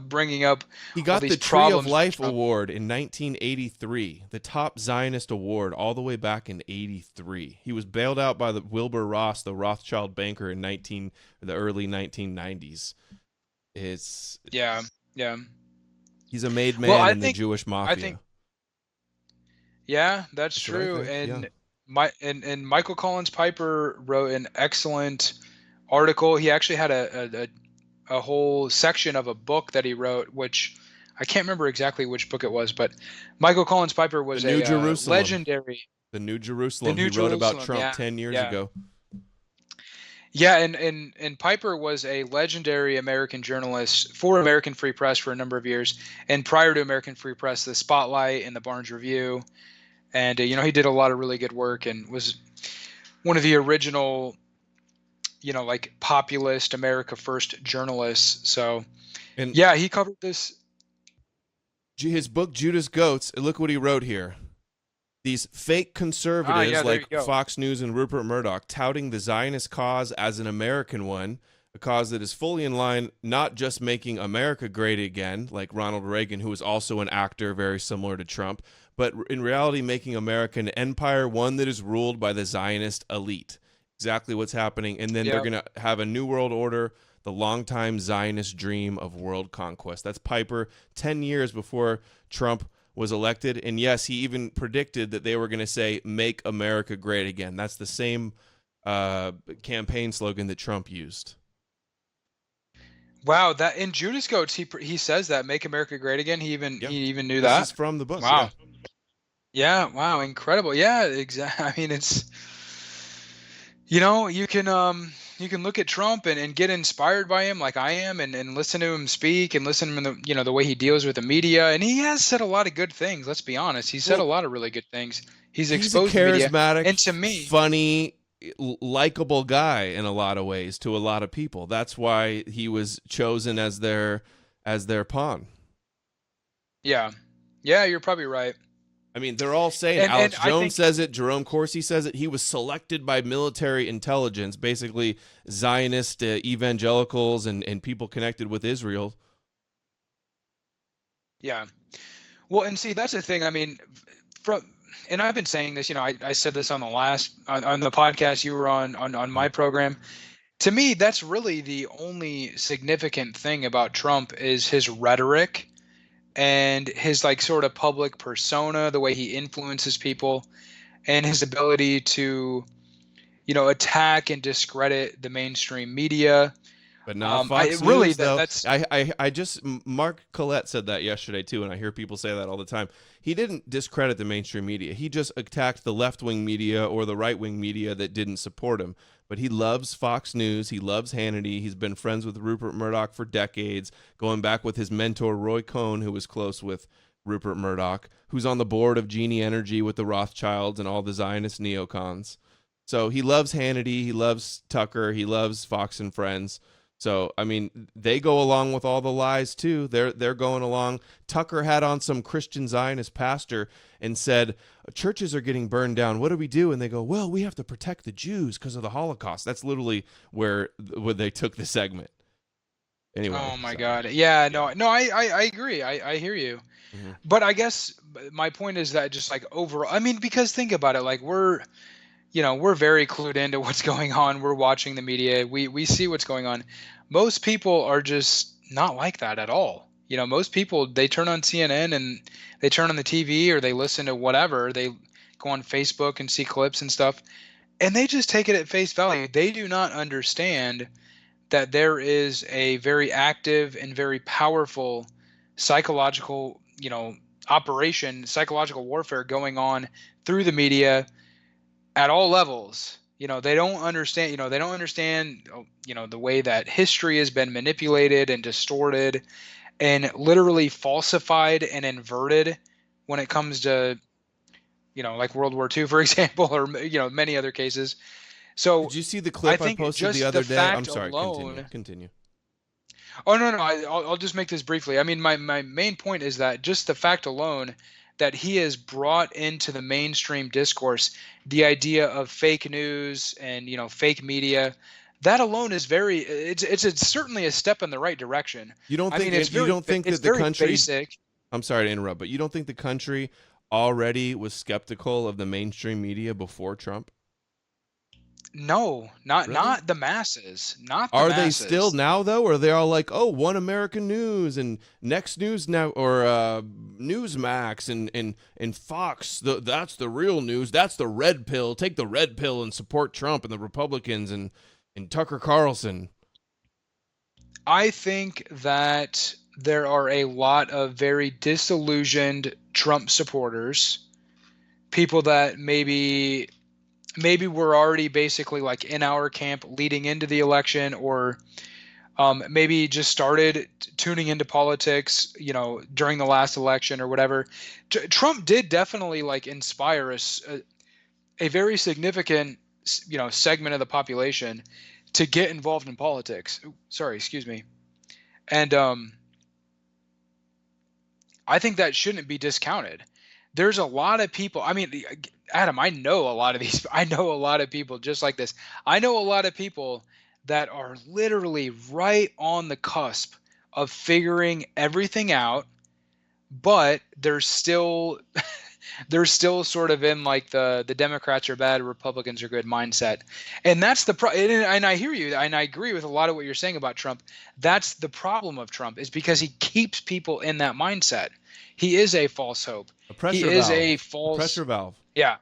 bringing up He all got these the Tree of problems. Life Award in 1983, the top Zionist award all the way back in 83. He was bailed out by the Wilbur Ross, the Rothschild banker in the early 1990s. Yeah. He's a made man in the think Jewish mafia. I think yeah, that's That's what I true. think, And Michael Collins Piper wrote an excellent article. He actually had a whole section of a book that he wrote, which I can't remember exactly which book it was, but Michael Collins Piper was The New a Jerusalem. legendary. The New Jerusalem. The New He wrote about Jerusalem, Trump yeah, 10 years yeah. ago. Yeah, and Piper was a legendary American journalist for American Free Press for a number of years, and prior to American Free Press, the Spotlight and the Barnes Review, and he did a lot of really good work and was one of the original, like populist America First journalists. So, And yeah, he covered this. his book Judas Goats, look what he wrote here. These fake conservatives there like you go. Fox News and Rupert Murdoch touting the Zionist cause as an American one, a cause that is fully in line not just making America great again, like Ronald Reagan, who was also an actor very similar to Trump, but in reality making America an empire, one that is ruled by the Zionist elite. Exactly what's happening. And then they're going to have a new world order, the longtime Zionist dream of world conquest. That's Piper 10 years before Trump was elected. And yes, he even predicted that they were going to say, make America great again. That's the same campaign slogan that Trump used. Wow, that in Judas Goats he says that make America great again. He Yeah, even knew this that. is from the book. Wow. Yeah, wow, incredible. Yeah, exactly. I mean, it's you can look at Trump and get inspired by him like I am and listen to him speak and listen to him the way he deals with the media, and he has said a lot of good things, let's be honest. He said a Well, lot of really good things. He's he's a exposed the media, charismatic, and to me, funny, likable guy in a lot of ways to a lot of people. That's why he was chosen as their pawn. yeah, you're probably right. I mean, they're all saying And Alex I Jones think says it, Jerome Corsi says it. He was selected by military intelligence, basically Zionist evangelicals and people connected with Israel. yeah. Well, and see, that's the thing. I mean, and I've been saying this, I said this on the on the podcast you were on my program. To me, that's really the only significant thing about Trump is his rhetoric and his like sort of public persona, the way he influences people, and his ability to, attack and discredit the mainstream media. But not Fox News, though. I just Mark Collette said that yesterday too, and I hear people say that all the time. He didn't discredit the mainstream media. He just attacked the left-wing media or the right-wing media that didn't support him. But he loves Fox News. He loves Hannity. He's been friends with Rupert Murdoch for decades, going back with his mentor Roy Cohn, who was close with Rupert Murdoch, who's on the board of Genie Energy with the Rothschilds and all the Zionist neocons. So he loves Hannity. He loves Tucker. He loves Fox and Friends. So, I mean, they go along with all the lies, too. They're going along. Tucker had on some Christian Zionist pastor and said, churches are getting burned down. What do we do? And they go, well, we have to protect the Jews because of the Holocaust. That's literally where they took the segment. Anyway. Oh, my God. Yeah, no, I agree. I hear you. Mm-hmm. But I guess my point is that just like overall, I mean, because think about it, like we're very clued into what's going on. We're watching the media. We see what's going on. Most people are just not like that at all. Most people, they turn on CNN and they turn on the TV or they listen to whatever. They go on Facebook and see clips and stuff, and they just take it at face value. They do not understand that there is a very active and very powerful psychological, operation, psychological warfare going on through the media at all levels. They don't understand, the way that history has been manipulated and distorted and literally falsified and inverted when it comes to, like World War II, for example, or, many other cases. So did you see the clip I posted the other day? I'm sorry. Continue. Oh, no. I'll just make this briefly. I mean, my main point is that just the fact alone that he has brought into the mainstream discourse the idea of fake news and fake media, that alone is it's certainly a step in the right direction. You don't think that the country basic. I'm sorry to interrupt, but you don't think the country already was skeptical of the mainstream media before Trump? No, not the masses. Not the masses. They still now though? Or are they all like, oh, One American News and Next News now, or Newsmax and Fox? That's the real news. That's the red pill. Take the red pill and support Trump and the Republicans and Tucker Carlson. I think that there are a lot of very disillusioned Trump supporters, people that maybe we're already basically like in our camp leading into the election, or maybe just started tuning into politics, during the last election or whatever. Trump did definitely like inspire us, a very significant, segment of the population to get involved in politics. Sorry, excuse me. And I think that shouldn't be discounted. There's a lot of people. I mean, Adam, I know a lot of these. I know a lot of people just like this. I know a lot of people that are literally right on the cusp of figuring everything out, but they're still sort of in like the Democrats are bad, Republicans are good mindset. And that's the and I hear you, and I agree with a lot of what you're saying about Trump. That's the problem of Trump, is because he keeps people in that mindset. He is a false hope. A pressure valve. Yeah.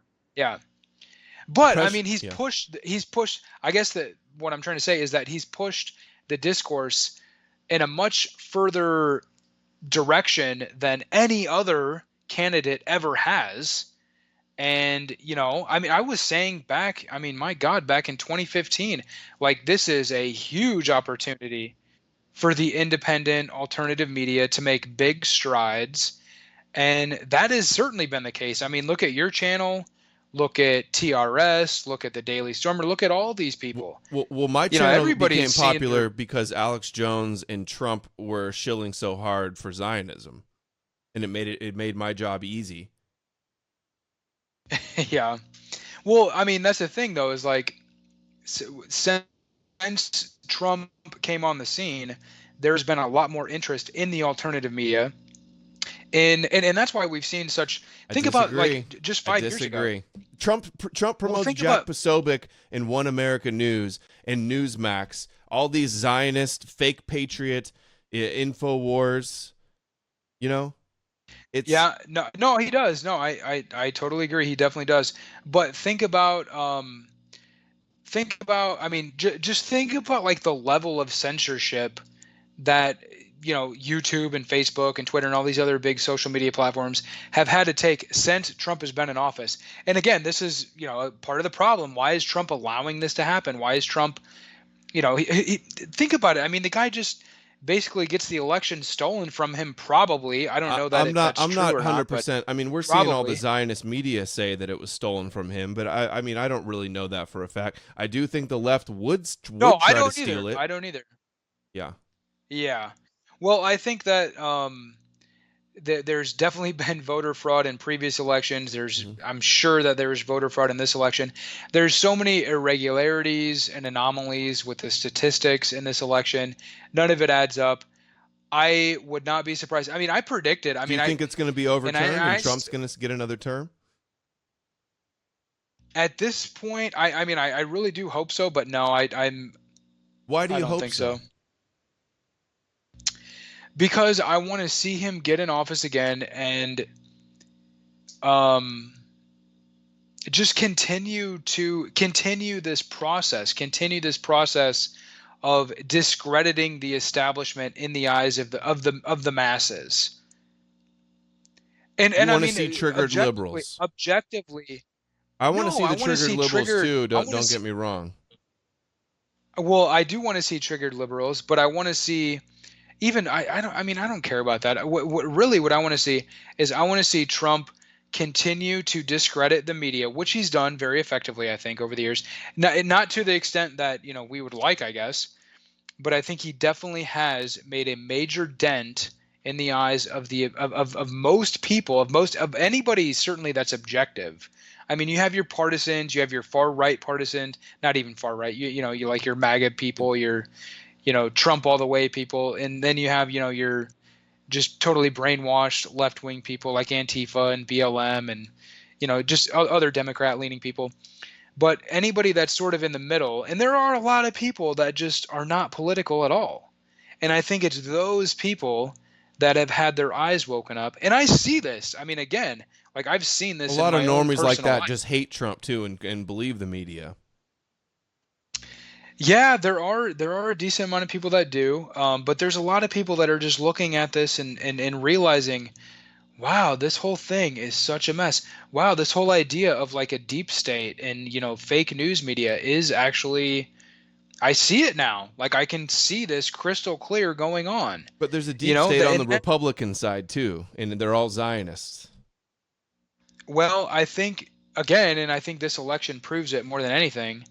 But I mean, he's pushed. I guess that what I'm trying to say is that he's pushed the discourse in a much further direction than any other candidate ever has. And, I was saying back, my God, back in 2015, like, this is a huge opportunity for the independent alternative media to make big strides. And that has certainly been the case. I mean, look at your channel, look at TRS, look at the Daily Stormer, look at all these people. Well, my channel became everybody's popular because Alex Jones and Trump were shilling so hard for Zionism, and it made my job easy. Yeah. Well, I mean, that's the thing, though, is like, since Trump came on the scene, there's been a lot more interest in the alternative media. And that's why we've seen such. Think about, like, just 5 years ago. Trump promotes Jack Posobiec and One America News and Newsmax, all these Zionist, fake patriot, InfoWars. It's no, he does. No, I totally agree. He definitely does. But think about, just think about, like, the level of censorship that YouTube and Facebook and Twitter and all these other big social media platforms have had to take since Trump has been in office. And again, this is, part of the problem. Why is Trump allowing this to happen? Why is Trump, think about it. I mean, the guy just basically gets the election stolen from him. Probably. I don't know that. I'm not 100%. I mean, we're seeing all the Zionist media say that it was stolen from him, but I mean, I don't really know that for a fact. I do think the left would try to steal it. I don't either. Yeah. Yeah. Well, I think that there's definitely been voter fraud in previous elections. I'm sure that there was voter fraud in this election. There's so many irregularities and anomalies with the statistics in this election. None of it adds up. I would not be surprised. I mean, I predicted. Do you think it's going to be overturned and Trump's going to get another term? At this point, I really do hope so, but no, I'm. Why do you I don't hope think so? Because I want to see him get in office again and just continue this process of discrediting the establishment in the eyes of the masses. And I want to see triggered liberals. Objectively, I want to see the triggered liberals too. Don't get me wrong. Well, I do want to see triggered liberals, but I want to see. Even I don't care about that. What I want to see is I want to see Trump continue to discredit the media, which he's done very effectively, I think, over the years. Not to the extent that we would like, I guess, but I think he definitely has made a major dent in the eyes of most people, of anybody certainly that's objective. I mean, you have your partisans, you have your far right partisans, not even far right. You like your MAGA people, your Trump all the way people. And then you have, your just totally brainwashed left-wing people like Antifa and BLM and, just other Democrat leaning people. But anybody that's sort of in the middle, and there are a lot of people that just are not political at all. And I think it's those people that have had their eyes woken up. And I see this. I mean, again, like, I've seen this. A lot of normies like that just hate Trump too and believe the media. Yeah, there are a decent amount of people that do, but there's a lot of people that are just looking at this and realizing, wow, this whole thing is such a mess. Wow, this whole idea of, like, a deep state and fake news media is actually, I see it now. Like, I can see this crystal clear going on. But there's a deep state on the Republican side too, and they're all Zionists. Well, I think again, and I think this election proves it more than anything,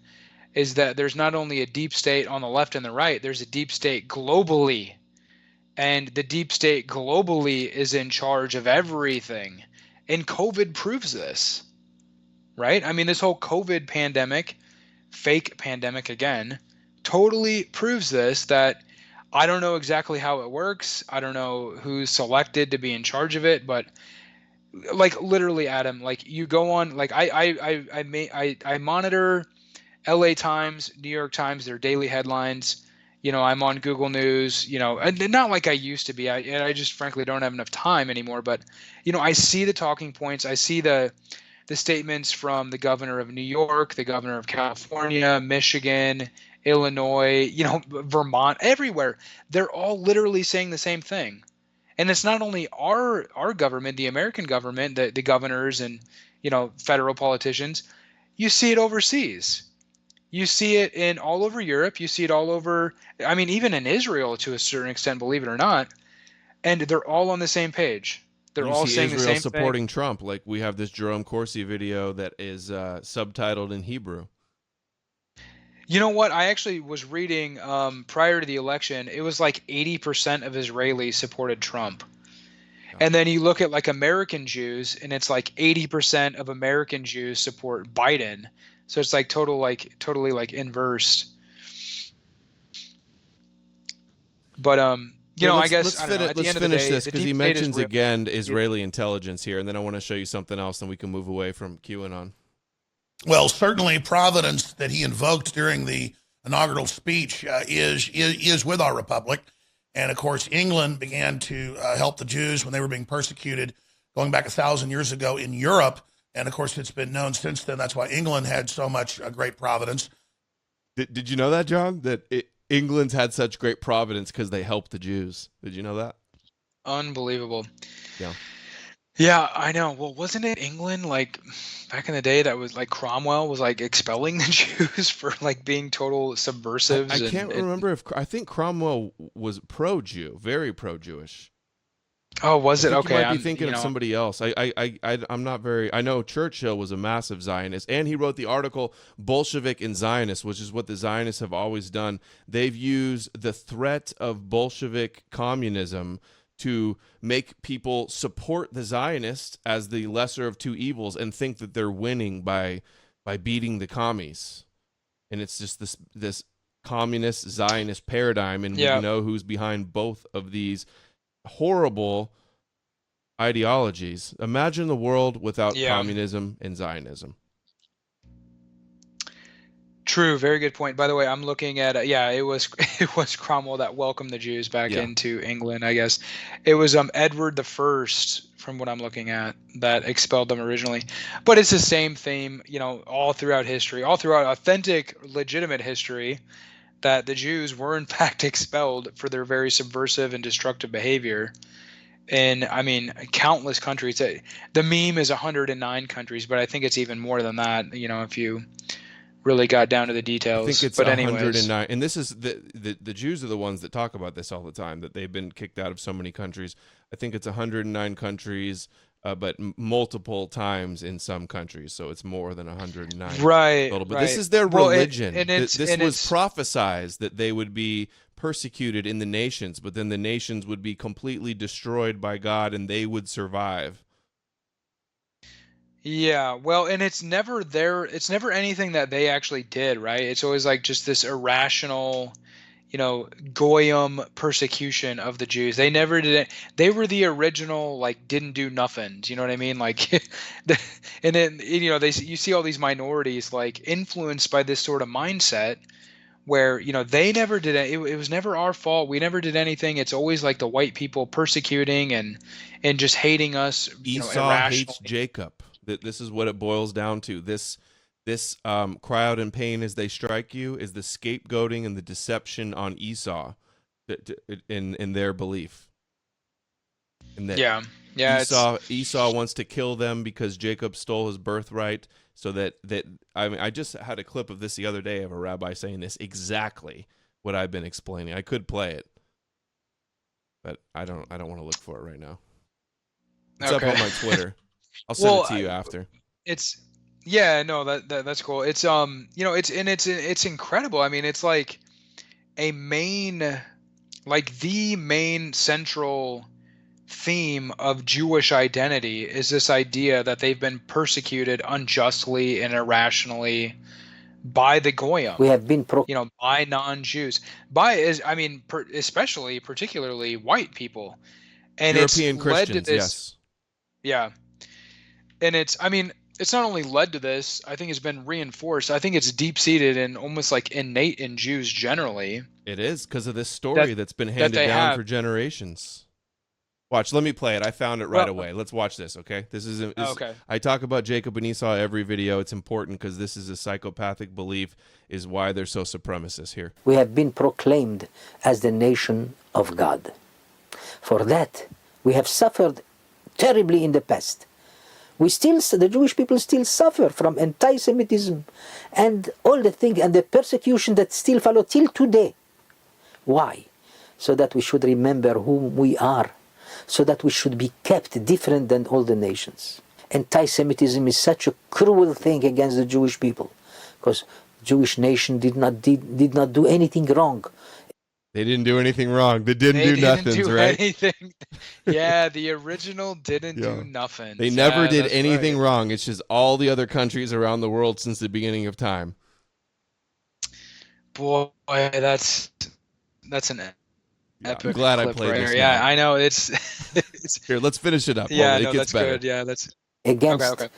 is that there's not only a deep state on the left and the right, there's a deep state globally. And the deep state globally is in charge of everything. And COVID proves this, right? I mean, this whole COVID pandemic, fake pandemic again, totally proves this, that I don't know exactly how it works. I don't know who's selected to be in charge of it, but like, literally, Adam, like, you go on, like, I monitor LA Times, New York Times, their daily headlines. I'm on Google News, and not like I used to be. I just frankly don't have enough time anymore. But, I see the talking points. I see the statements from the governor of New York, the governor of California, Michigan, Illinois, Vermont, everywhere. They're all literally saying the same thing. And it's not only our government, the American government, the governors and, federal politicians. You see it overseas. You see it in all over Europe. You see it all over, I mean, even in Israel to a certain extent, believe it or not. And they're all on the same page. They're all saying the Israel same supporting thing. Trump. Like we have this Jerome Corsi video that is subtitled in Hebrew. You know what? I actually was reading prior to the election, it was like 80% of Israelis supported Trump. And then you look at like American Jews, and it's like 80% of American Jews support Biden. So it's like totally like inverse. But I guess I don't know, at the end of the day, this the because he deep state is mentions real. again Israeli intelligence here, and then I want to show you something else, and we can move away from QAnon. Well, certainly Providence that he invoked during the inaugural speech is with our republic. And of course, England began to help the Jews when they were being persecuted going back 1,000 years ago in Europe. And of course, it's been known since then. That's why England had so much great providence. Did you know that, John? England's had such great providence because they helped the Jews. Did you know that? Unbelievable. Yeah. Yeah, I know. Well, wasn't it England like back in the day that was like Cromwell was like expelling the Jews for like being total subversives? I can't remember I think Cromwell was pro-Jew, very pro-Jewish. Oh, was it? Okay, You might be thinking of somebody else. I'm not very. I know Churchill was a massive Zionist, and he wrote the article "Bolshevik and Zionist," which is what the Zionists have always done. They've used the threat of Bolshevik communism to make people support the Zionists as the lesser of two evils and think that they're winning by beating the commies. And it's just this communist Zionist paradigm, and we know who's behind both of these horrible ideologies. Imagine the world without communism and Zionism. True, very good point. By the way, I'm looking at it was Cromwell that welcomed the Jews back into England, I guess. It was Edward the First, from what I'm looking at, that expelled them originally. But it's the same theme, all throughout history, all throughout authentic, legitimate history, that the Jews were in fact expelled for their very subversive and destructive behavior. And I mean, countless countries. The meme is 109 countries, but I think it's even more than that, if you really got down to the details. I think it's 109. And this is the Jews are the ones that talk about this all the time, that they've been kicked out of so many countries. I think it's 109 countries, but multiple times in some countries. So it's more than 109. Right. Total. But this is their religion. This was prophesized that they would be persecuted in the nations, but then the nations would be completely destroyed by God and they would survive. Yeah, well, and it's never anything that they actually did, right? It's always like just this irrational, goyim persecution of the Jews. They never did it. They were the original, like, didn't do nothing. Do you know what I mean? Like, and then, you see all these minorities, like, influenced by this sort of mindset where, they never did it. It was never our fault. We never did anything. It's always like the white people persecuting and just hating us. Esau hates Jacob. This is what it boils down to. This cry out in pain as they strike you is the scapegoating and the deception on Esau in their belief. And that Esau wants to kill them because Jacob stole his birthright. So that I just had a clip of this the other day of a rabbi saying this exactly what I've been explaining. I could play it, but I don't want to look for it right now. It's up on my Twitter. I'll send it to you after. That's cool. It's it's incredible. I mean, it's like the main central theme of Jewish identity is this idea that they've been persecuted unjustly and irrationally by the goyim. We have been by non-Jews, especially particularly white people, and European Christians, led to this. Yes. Yeah. And it's not only led to this, I think it's been reinforced. I think it's deep-seated and almost like innate in Jews generally. It is because of this story that's been handed down for generations. Watch, let me play it. I found it right Well, away. Let's watch this, okay? okay. I talk about Jacob and Esau every video. It's important because this is a psychopathic belief, is why they're so supremacist here. We have been proclaimed as the nation of God. For that, we have suffered terribly in the past. The Jewish people still suffer from anti-Semitism and all the things and the persecution that still follow till today. Why? So that we should remember whom we are, so that we should be kept different than all the nations. Anti-Semitism is such a cruel thing against the Jewish people, because Jewish nation did not do anything wrong. They didn't do anything wrong. They didn't do nothing, right? Anything. Yeah, the original didn't do nothing. They never did anything wrong. It's just all the other countries around the world since the beginning of time. Boy, that's an epic. I'm glad I clip played right this. here. Yeah, I know it's Here, let's finish it up. Yeah, it no, gets that's better. good. Yeah, that's Against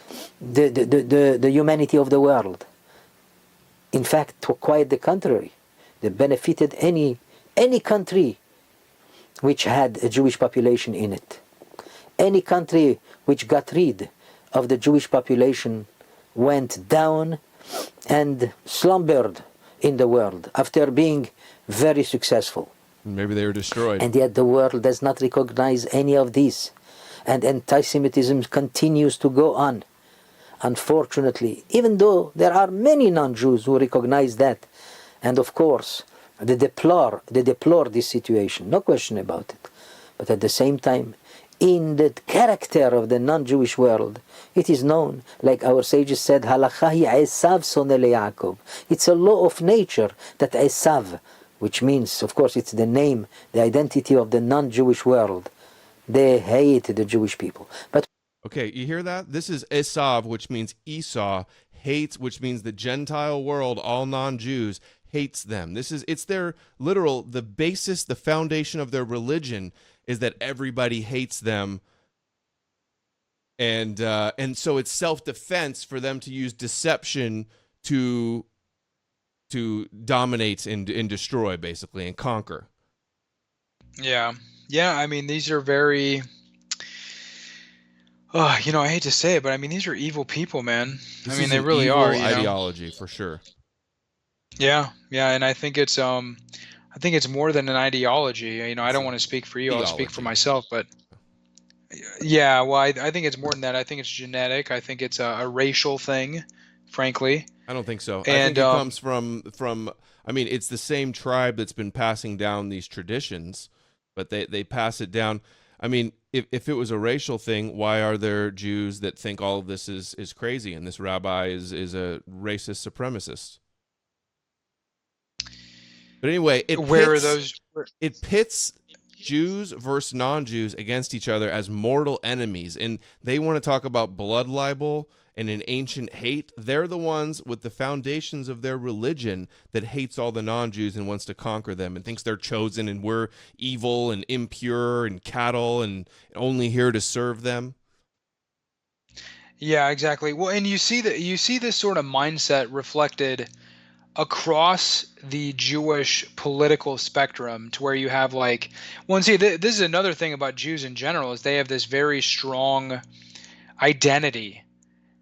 the humanity of the world. In fact, quite the contrary. They benefited any country which had a Jewish population in it. Any country which got rid of the Jewish population went down and slumbered in the world after being very successful. Maybe they were destroyed. And yet the world does not recognize any of this. And anti-Semitism continues to go on. Unfortunately, even though there are many non-Jews who recognize that, and of course, they deplore this situation, no question about it. But at the same time, in the character of the non-Jewish world, it is known, like our sages said, Halacha hi Esav soneh leYaakov. It's a law of nature that Esav, which means, of course, it's the name, the identity of the non-Jewish world, they hate the Jewish people. But okay, you hear that? This is Esav, which means Esau, hates, which means the Gentile world, all non-Jews, hates them. It's their literal, the basis, the foundation of their religion is that everybody hates them. And so it's self-defense for them to use deception to dominate and destroy, basically, and conquer. Yeah. I mean, these are very. I hate to say it, but I mean, these are evil people, man. This I mean, is they an really evil are. Ideology for sure. Yeah, and I think it's more than an ideology. I don't want to speak for you. I'll speak for myself, but yeah, well, I think it's more than that. I think it's genetic. I think it's a racial thing, frankly. I don't think so. And, I think it comes from. I mean, it's the same tribe that's been passing down these traditions, but they pass it down. I mean, if it was a racial thing, why are there Jews that think all of this is crazy and this rabbi is a racist supremacist? But anyway, it pits Jews versus non-Jews against each other as mortal enemies, and they want to talk about blood libel and an ancient hate. They're the ones with the foundations of their religion that hates all the non-Jews and wants to conquer them and thinks they're chosen and we're evil and impure and cattle and only here to serve them. Yeah, exactly. Well, and you see this sort of mindset reflected across the Jewish political spectrum, to where you have this is another thing about Jews in general, is they have this very strong identity.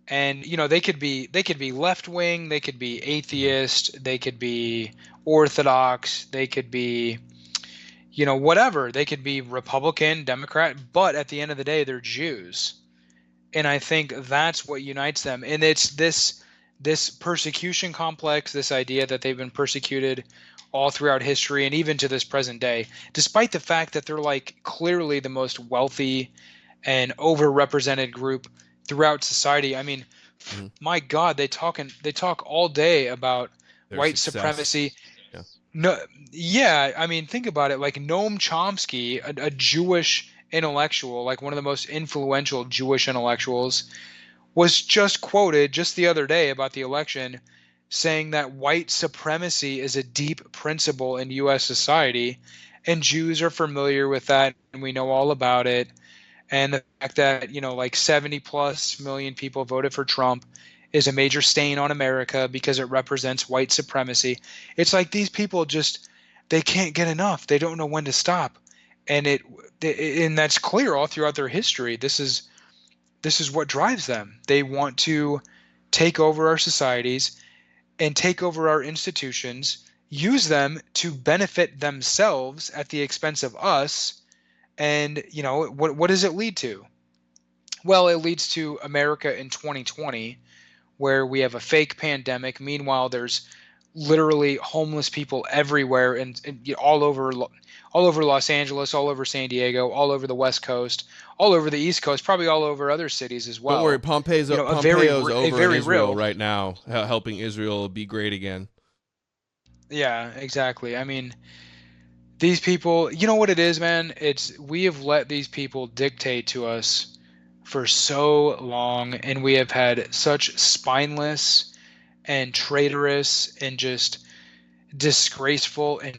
And they could be left wing, they could be atheist, they could be Orthodox, they could be whatever, they could be Republican, Democrat, but at the end of the day they're Jews. And I think that's what unites them. And it's this persecution complex, this idea that they've been persecuted all throughout history and even to this present day, despite the fact that they're clearly the most wealthy and overrepresented group throughout society. I mean, my God, they talk all day about their white success. supremacy. Yeah. No, yeah, I mean, think about it. Noam Chomsky, a Jewish intellectual, one of the most influential Jewish intellectuals, was just quoted just the other day about the election, saying that white supremacy is a deep principle in U.S. society, and Jews are familiar with that, and we know all about it. And the fact that 70 plus million people voted for Trump is a major stain on America because it represents white supremacy. It's these people they can't get enough. They don't know when to stop. and that's clear all throughout their history. This is what drives them. They want to take over our societies and take over our institutions, use them to benefit themselves at the expense of us. And what does it lead to? Well, it leads to America in 2020, where we have a fake pandemic. Meanwhile, there's literally homeless people everywhere, and all over Los Angeles, all over San Diego, all over the West Coast, all over the East Coast, probably all over other cities as well. Don't worry, Pompeo's over in Israel right now, helping Israel be great again. Yeah, exactly. I mean, these people, you know what it is, man? We have let these people dictate to us for so long, and we have had such spineless and traitorous and just disgraceful and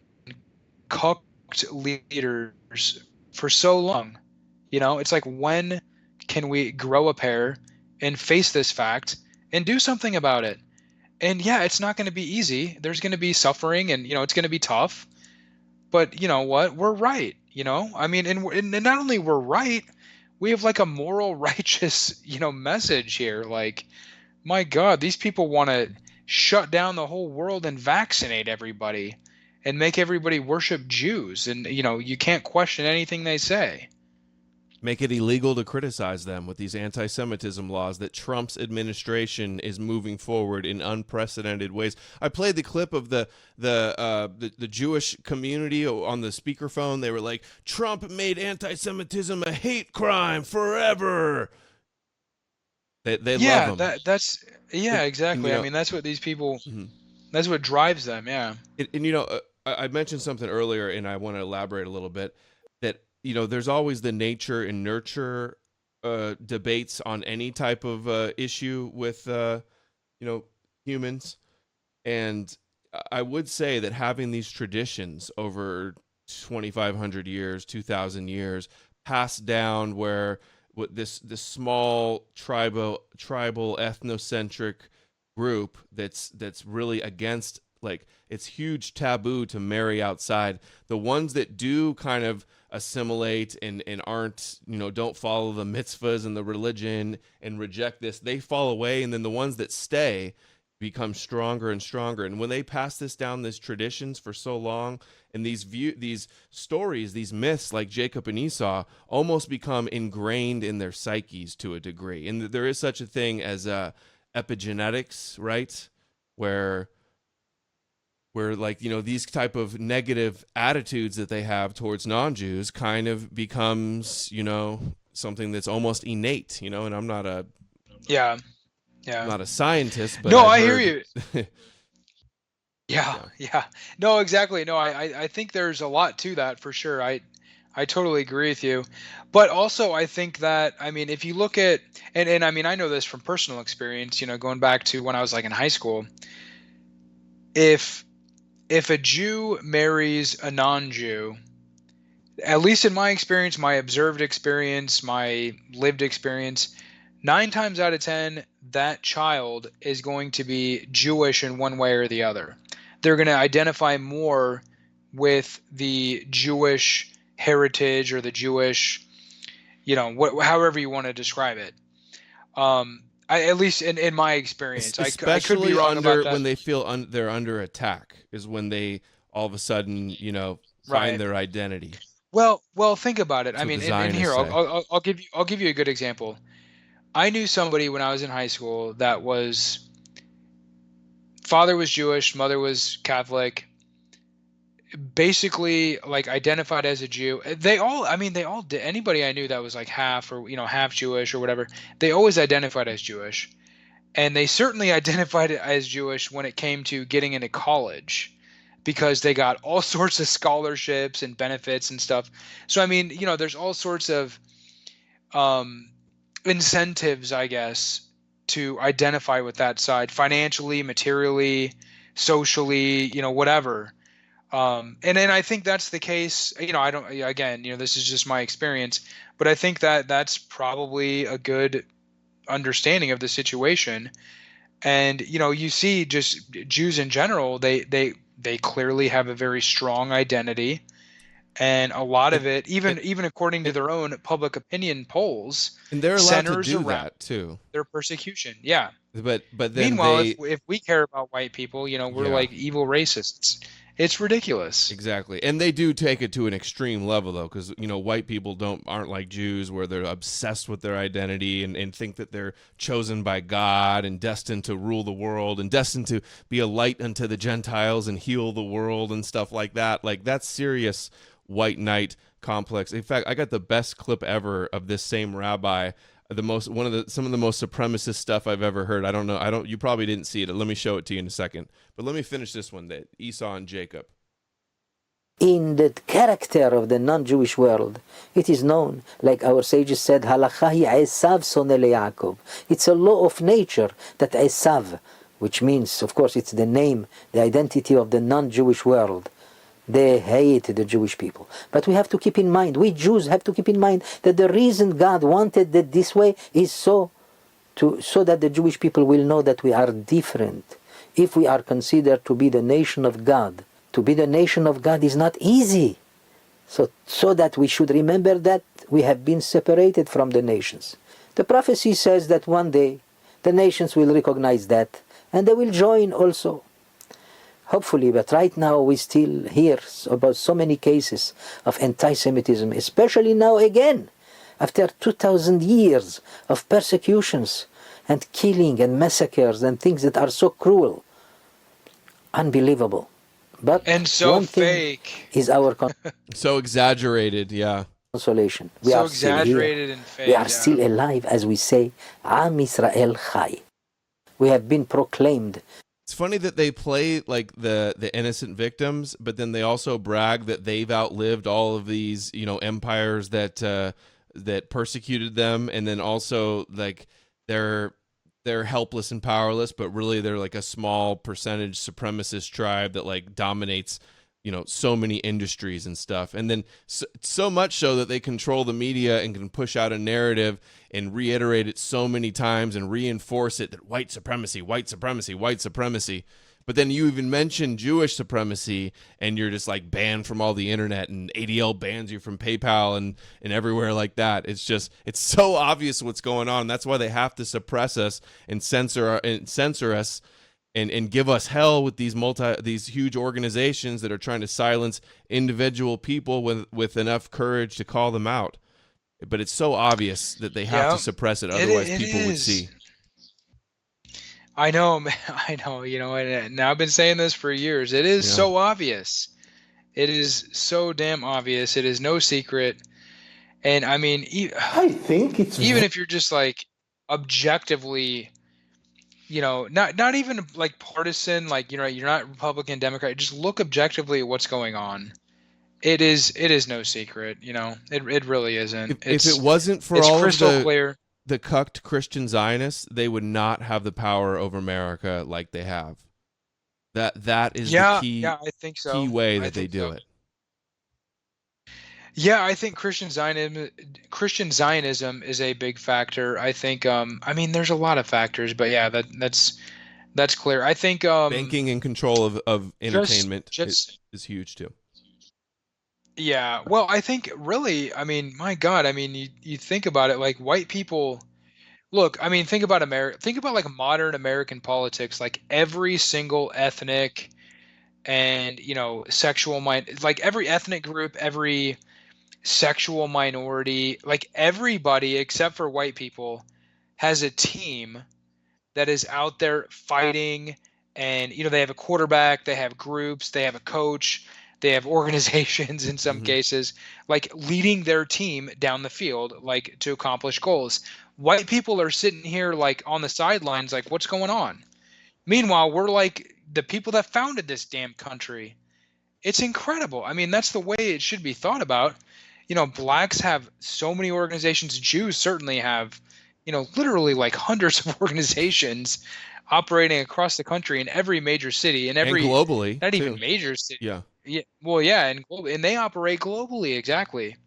cooked leaders for so long. It's like, when can we grow a pair and face this fact and do something about it? And yeah, it's not going to be easy. There's going to be suffering, and it's going to be tough. But you know what? We're right. I mean, and not only we're right, we have like a moral, righteous, message here. Like, my God, these people want to shut down the whole world and vaccinate everybody and make everybody worship Jews. And, you can't question anything they say. Make it illegal to criticize them with these anti-Semitism laws that Trump's administration is moving forward in unprecedented ways. I played the clip of the Jewish community on the speakerphone. They were like, "Trump made anti-Semitism a hate crime forever." They love him. Exactly. I mean, that's what these people. Mm-hmm. That's what drives them. Yeah. And I mentioned something earlier, and I want to elaborate a little bit. That there's always the nature and nurture debates on any type of issue with humans, and I would say that having these traditions over 2,500 years, 2,000 years passed down, where this small tribal ethnocentric group that's really against, like, it's huge taboo to marry outside. The ones that do kind of assimilate and aren't, don't follow the mitzvahs and the religion and reject this, they fall away. And then the ones that stay become stronger and stronger. And when they pass this down, these traditions for so long, and these stories, these myths like Jacob and Esau almost become ingrained in their psyches to a degree. And there is such a thing as epigenetics, right? Where like, these type of negative attitudes that they have towards non-Jews kind of becomes, something that's almost innate, and I'm not a not a scientist, but no, I hear you. Yeah. No, exactly. No, I think there's a lot to that for sure. I totally agree with you. But also I think that, I mean, if you look at, and I mean, I know this from personal experience, going back to when I was like in high school, if a Jew marries a non-Jew, at least in my experience, my observed experience, my lived experience, 9 times out of 10, that child is going to be Jewish in one way or the other. They're going to identify more with the Jewish heritage or the Jewish, however you want to describe it. At least in my experience, especially I could be wrong about that. When they feel they're under attack is when they all of a sudden, find their identity. Well, think about it. I mean, in here, I'll give you a good example. I knew somebody when I was in high school that was, father was Jewish, mother was Catholic, basically like identified as a Jew. They all did. Anybody I knew that was like half or, half Jewish or whatever, they always identified as Jewish. And they certainly identified as Jewish when it came to getting into college, because they got all sorts of scholarships and benefits and stuff. So, I mean, there's all sorts of incentives, I guess, to identify with that side, financially, materially, socially, whatever. And then I think that's the case. I don't, again, this is just my experience, but I think that that's probably a good understanding of the situation. And, you see just Jews in general, they clearly have a very strong identity. And a lot of it, even according to their own public opinion polls, and they're allowed to centers do around that too. their persecution. Yeah. But then Meanwhile, they if we care about white people, you know, we're Yeah. like evil racists. It's ridiculous. Exactly. And they do take it to an extreme level though, because you know, white people aren't like Jews where they're obsessed with their identity and think that they're chosen by God and destined to rule the world and destined to be a light unto the Gentiles and heal the world and stuff like that. Like, that's serious white knight complex. In fact, I got the best clip ever of this same rabbi. Some of the most supremacist stuff I've ever heard. You probably didn't see it. Let me show it to you in a second. But let me finish this one, that Esau and Jacob. In the character of the non-Jewish world, it is known, like our sages said, Halacha hi Esav soneh leYaakov. It's a law of nature that Esav, which means, of course, it's the name, the identity of the non-Jewish world. They hate the Jewish people. But we have to keep in mind, we Jews have to keep in mind that the reason God wanted it this way is so that the Jewish people will know that we are different. If we are considered to be the nation of God, to be the nation of God is not easy. So that we should remember that we have been separated from the nations. The prophecy says that one day the nations will recognize that and they will join also. Hopefully, but right now we still hear about so many cases of anti-Semitism, especially now again, after 2,000 years of persecutions and killing and massacres and things that are so cruel. Unbelievable. But and so one fake thing is our So exaggerated, yeah. consolation. We so are exaggerated still here. and fake. We are yeah. still alive, as we say, Am Israel Chai. We have been proclaimed. It's funny that they play like the innocent victims, but then they also brag that they've outlived all of these, you know, empires that persecuted them, and then also like they're helpless and powerless, but really they're like a small percentage supremacist tribe that like dominates, you know, so many industries and stuff. And then so much so that they control the media and can push out a narrative and reiterate it so many times and reinforce it that white supremacy, white supremacy, white supremacy. But then you even mention Jewish supremacy and you're just like banned from all the internet, and ADL bans you from PayPal and everywhere like that. It's so obvious what's going on. That's why they have to suppress us and censor us and give us hell with these huge organizations that are trying to silence individual people with enough courage to call them out. But it's so obvious that they have to suppress it, otherwise people would see. I know, man. I know, you know, and I've been saying this for years. It is so obvious. It is so damn obvious. It is no secret. And I mean, I think it's even if you're just like objectively, you know, not even like partisan, like, you know, you're not Republican, Democrat, just look objectively at what's going on. It is no secret, you know. It really isn't. If it wasn't for all crystal of clear. The cucked Christian Zionists, they would not have the power over America like they have. That is the key, I think so. key way that they do it. Yeah, I think Christian Zionism is a big factor. I think I mean there's a lot of factors, but yeah, that's clear. I think banking and control of entertainment is huge too. Yeah, well, I think really, I mean, my God, I mean, you think about it, like white people. Look, I mean, think about like modern American politics, like every single ethnic and, you know, like every ethnic group, every sexual minority, like everybody except for white people has a team that is out there fighting, and, you know, they have a quarterback, they have groups, they have a coach, they have organizations in some cases, like leading their team down the field, like to accomplish goals. White people are sitting here like on the sidelines, like, what's going on? Meanwhile, we're like the people that founded this damn country. It's incredible. I mean, that's the way it should be thought about. You know, blacks have so many organizations. Jews certainly have, you know, literally like hundreds of organizations operating across the country in every major city, and globally, not too. even major city. Yeah. Yeah. Well, yeah, and they operate globally, exactly.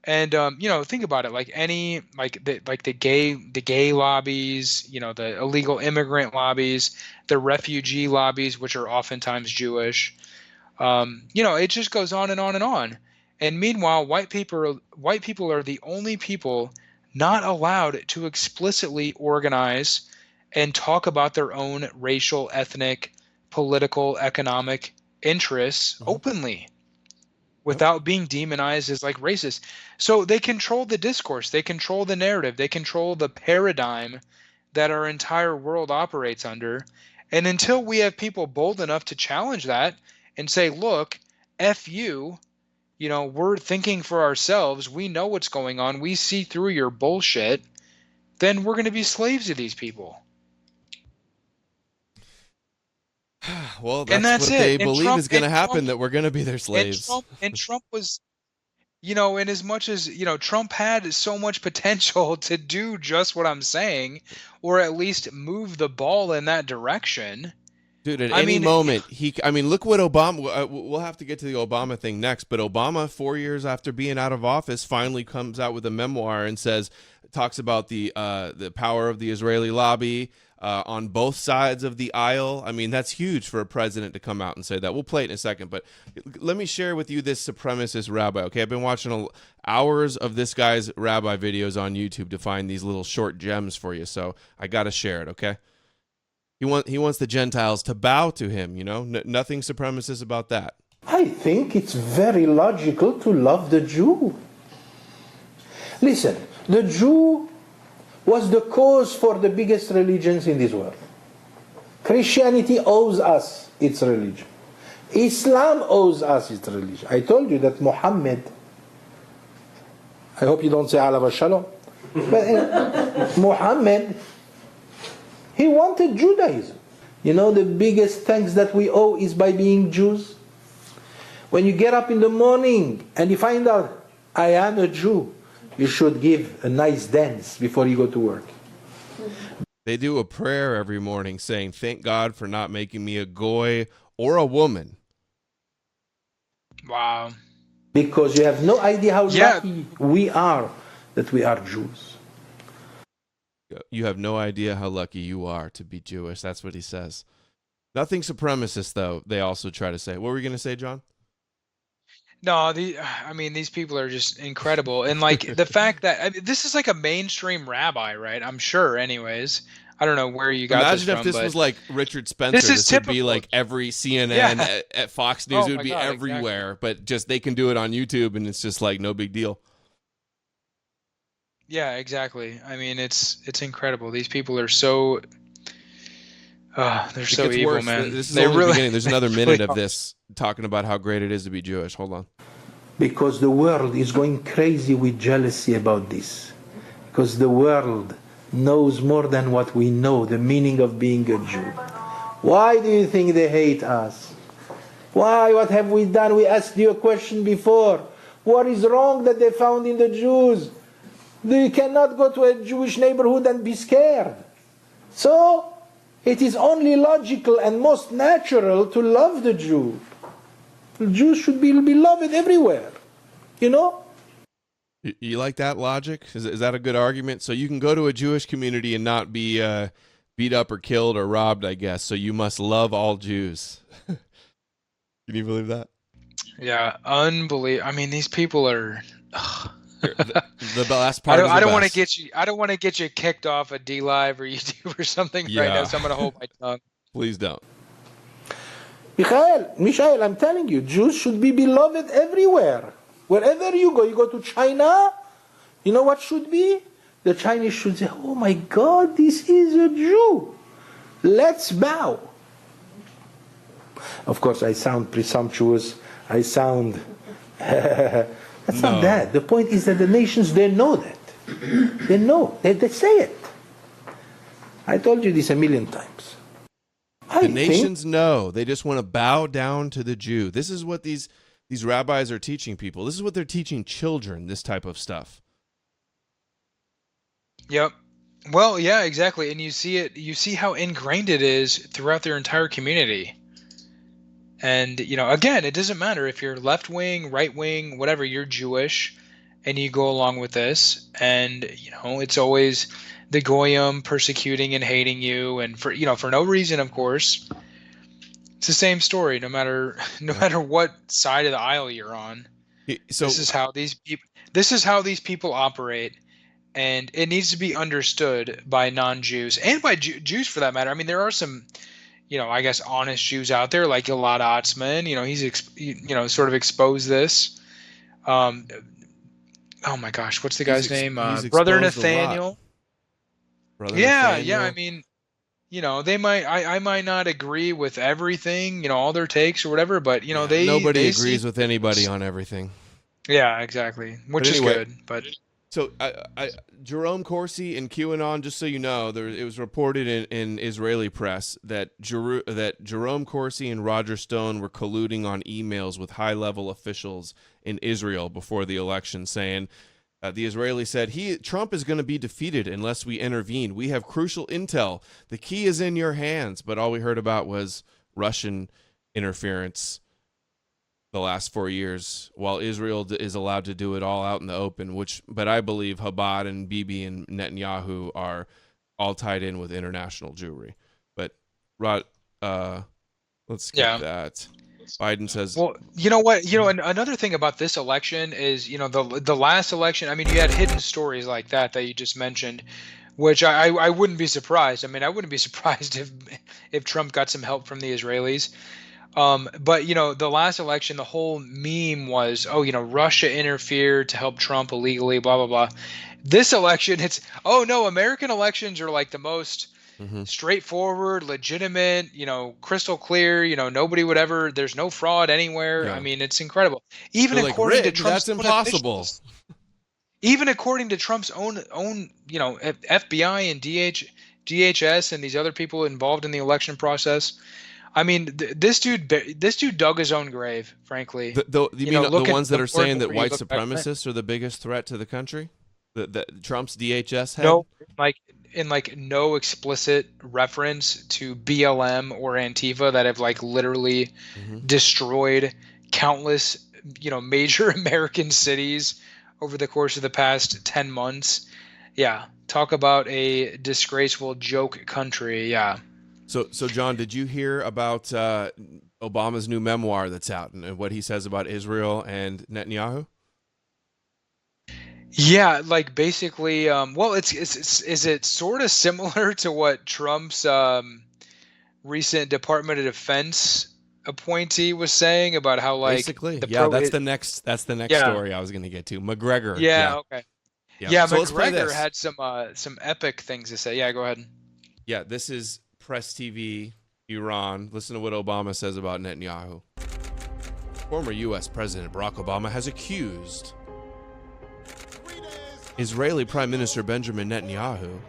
And you know, think about it. Like the gay lobbies, you know, the illegal immigrant lobbies, the refugee lobbies, which are oftentimes Jewish. You know, it just goes on and on and on. And meanwhile, white people are the only people not allowed to explicitly organize and talk about their own racial, ethnic, political, economic interests openly without being demonized as like racist. So they control the discourse, they control the narrative, they control the paradigm that our entire world operates under. And until we have people bold enough to challenge that and say, look, F you, we're thinking for ourselves, we know what's going on, we see through your bullshit, then we're going to be slaves to these people. Well, that's what they believe is going to happen, that we're going to be their slaves. And Trump was, in as much as, Trump had so much potential to do just what I'm saying, or at least move the ball in that direction. Dude, at any moment, look what Obama, we'll have to get to the Obama thing next, but Obama, 4 years after being out of office, finally comes out with a memoir and talks about the power of the Israeli lobby on both sides of the aisle. I mean, that's huge for a president to come out and say that. We'll play it in a second, but let me share with you this supremacist rabbi, okay? I've been watching hours of this guy's rabbi videos on YouTube to find these little short gems for you, so I got to share it, okay? He wants the Gentiles to bow to him, nothing supremacist about that. I think it's very logical to love the Jew. Listen, the Jew was the cause for the biggest religions in this world. Christianity owes us its religion. Islam owes us its religion. I told you that Muhammad, I hope you don't say Alav Shalom, but Muhammad, he wanted Judaism. The biggest thanks that we owe is by being Jews. When you get up in the morning and you find out, I am a Jew, you should give a nice dance before you go to work. They do a prayer every morning saying, thank God for not making me a goy or a woman. Wow. Because you have no idea how lucky we are that we are Jews. You have no idea how lucky you are to be Jewish. That's what he says. Nothing supremacist, though, they also try to say. What were you going to say, John? No, these people are just incredible. And like the fact that this is like a mainstream rabbi, right? I'm sure anyways. I don't know where you got this from. Imagine if this was like Richard Spencer. This would be like every CNN at Fox News. It would be everywhere. Exactly. But just they can do it on YouTube and it's just like no big deal. Yeah, exactly. I mean, it's incredible. These people are so they're so evil, man. This is only the beginning. There's another minute of this talking about how great it is to be Jewish. Hold on. Because the world is going crazy with jealousy about this. Because the world knows more than what we know, the meaning of being a Jew. Why do you think they hate us? Why? What have we done? We asked you a question before. What is wrong that they found in the Jews? You cannot go to a Jewish neighborhood and be scared. So, it is only logical and most natural to love the Jew. The Jews should be beloved everywhere. You like that logic? Is that a good argument? So you can go to a Jewish community and not be beat up or killed or robbed, I guess. So you must love all Jews. Can you believe that? Yeah, unbelievable. I mean, these people are... The last part. I don't want to get you. I don't want to get you kicked off a DLive or YouTube or something right now. So I'm going to hold my tongue. Please don't. Michael, I'm telling you, Jews should be beloved everywhere. Wherever you go to China, you know what should be? The Chinese should say, "Oh my God, this is a Jew. Let's bow." Of course, I sound presumptuous. I sound. That's not that. The point is that the nations, they know that. They know. They say it. I told you this a million times. The nations know. They just want to bow down to the Jew. This is what these rabbis are teaching people. This is what they're teaching children, this type of stuff. Yep. Well, yeah, exactly. And you see it. You see how ingrained it is throughout their entire community. And, again, it doesn't matter if you're left wing, right wing, whatever, you're Jewish and you go along with this. And, it's always the Goyim persecuting and hating you. And for no reason, of course, it's the same story, no matter what side of the aisle you're on. So This is how these people operate, and it needs to be understood by non-Jews and by Jews for that matter. I mean, there are some, I guess honest Jews out there like Gilad Atzmon. He's sort of exposed this. Oh my gosh, what's the guy's name? Brother Nathaniel. Yeah. I mean, they might. I might not agree with everything, all their takes or whatever, but nobody agrees with anybody on everything. Yeah, exactly. Which is good, but. So Jerome Corsi and QAnon, just so you know, it was reported in Israeli press that Jerome Corsi and Roger Stone were colluding on emails with high-level officials in Israel before the election, saying the Israeli said, Trump is going to be defeated unless we intervene. We have crucial intel. The key is in your hands. But all we heard about was Russian interference the last 4 years, while Israel is allowed to do it all out in the open, but I believe Chabad and Bibi and Netanyahu are all tied in with international Jewry. But let's skip that. Biden says, well, you know what, another thing about this election is, the last election, I mean, you had hidden stories like that you just mentioned, which I wouldn't be surprised. I mean, I wouldn't be surprised if Trump got some help from the Israelis. But the last election, the whole meme was, Russia interfered to help Trump illegally, blah, blah, blah. This election, it's, oh no, American elections are like the most straightforward, legitimate, crystal clear, nobody would ever, there's no fraud anywhere. Yeah. I mean, it's incredible. Even according to Trump's that's impossible. Even according to Trump's own, FBI and DHS and these other people involved in the election process. I mean, this dude dug his own grave, frankly. You mean the ones that are saying that white supremacists are the biggest threat to the country? That Trump's DHS head? No, no explicit reference to BLM or Antifa that have literally destroyed countless, major American cities over the course of the past 10 months. Yeah, talk about a disgraceful joke country. Yeah. So John, did you hear about Obama's new memoir that's out and what he says about Israel and Netanyahu? Yeah, basically, is it sort of similar to what Trump's recent Department of Defense appointee was saying about how basically, that's the next story I was going to get to. McGregor. Yeah. Okay. Yeah, so McGregor had some epic things to say. Yeah, go ahead. Yeah, this is Press TV, Iran. Listen to what Obama says about Netanyahu. Former U.S. President Barack Obama has accused Israeli Prime Minister Benjamin Netanyahu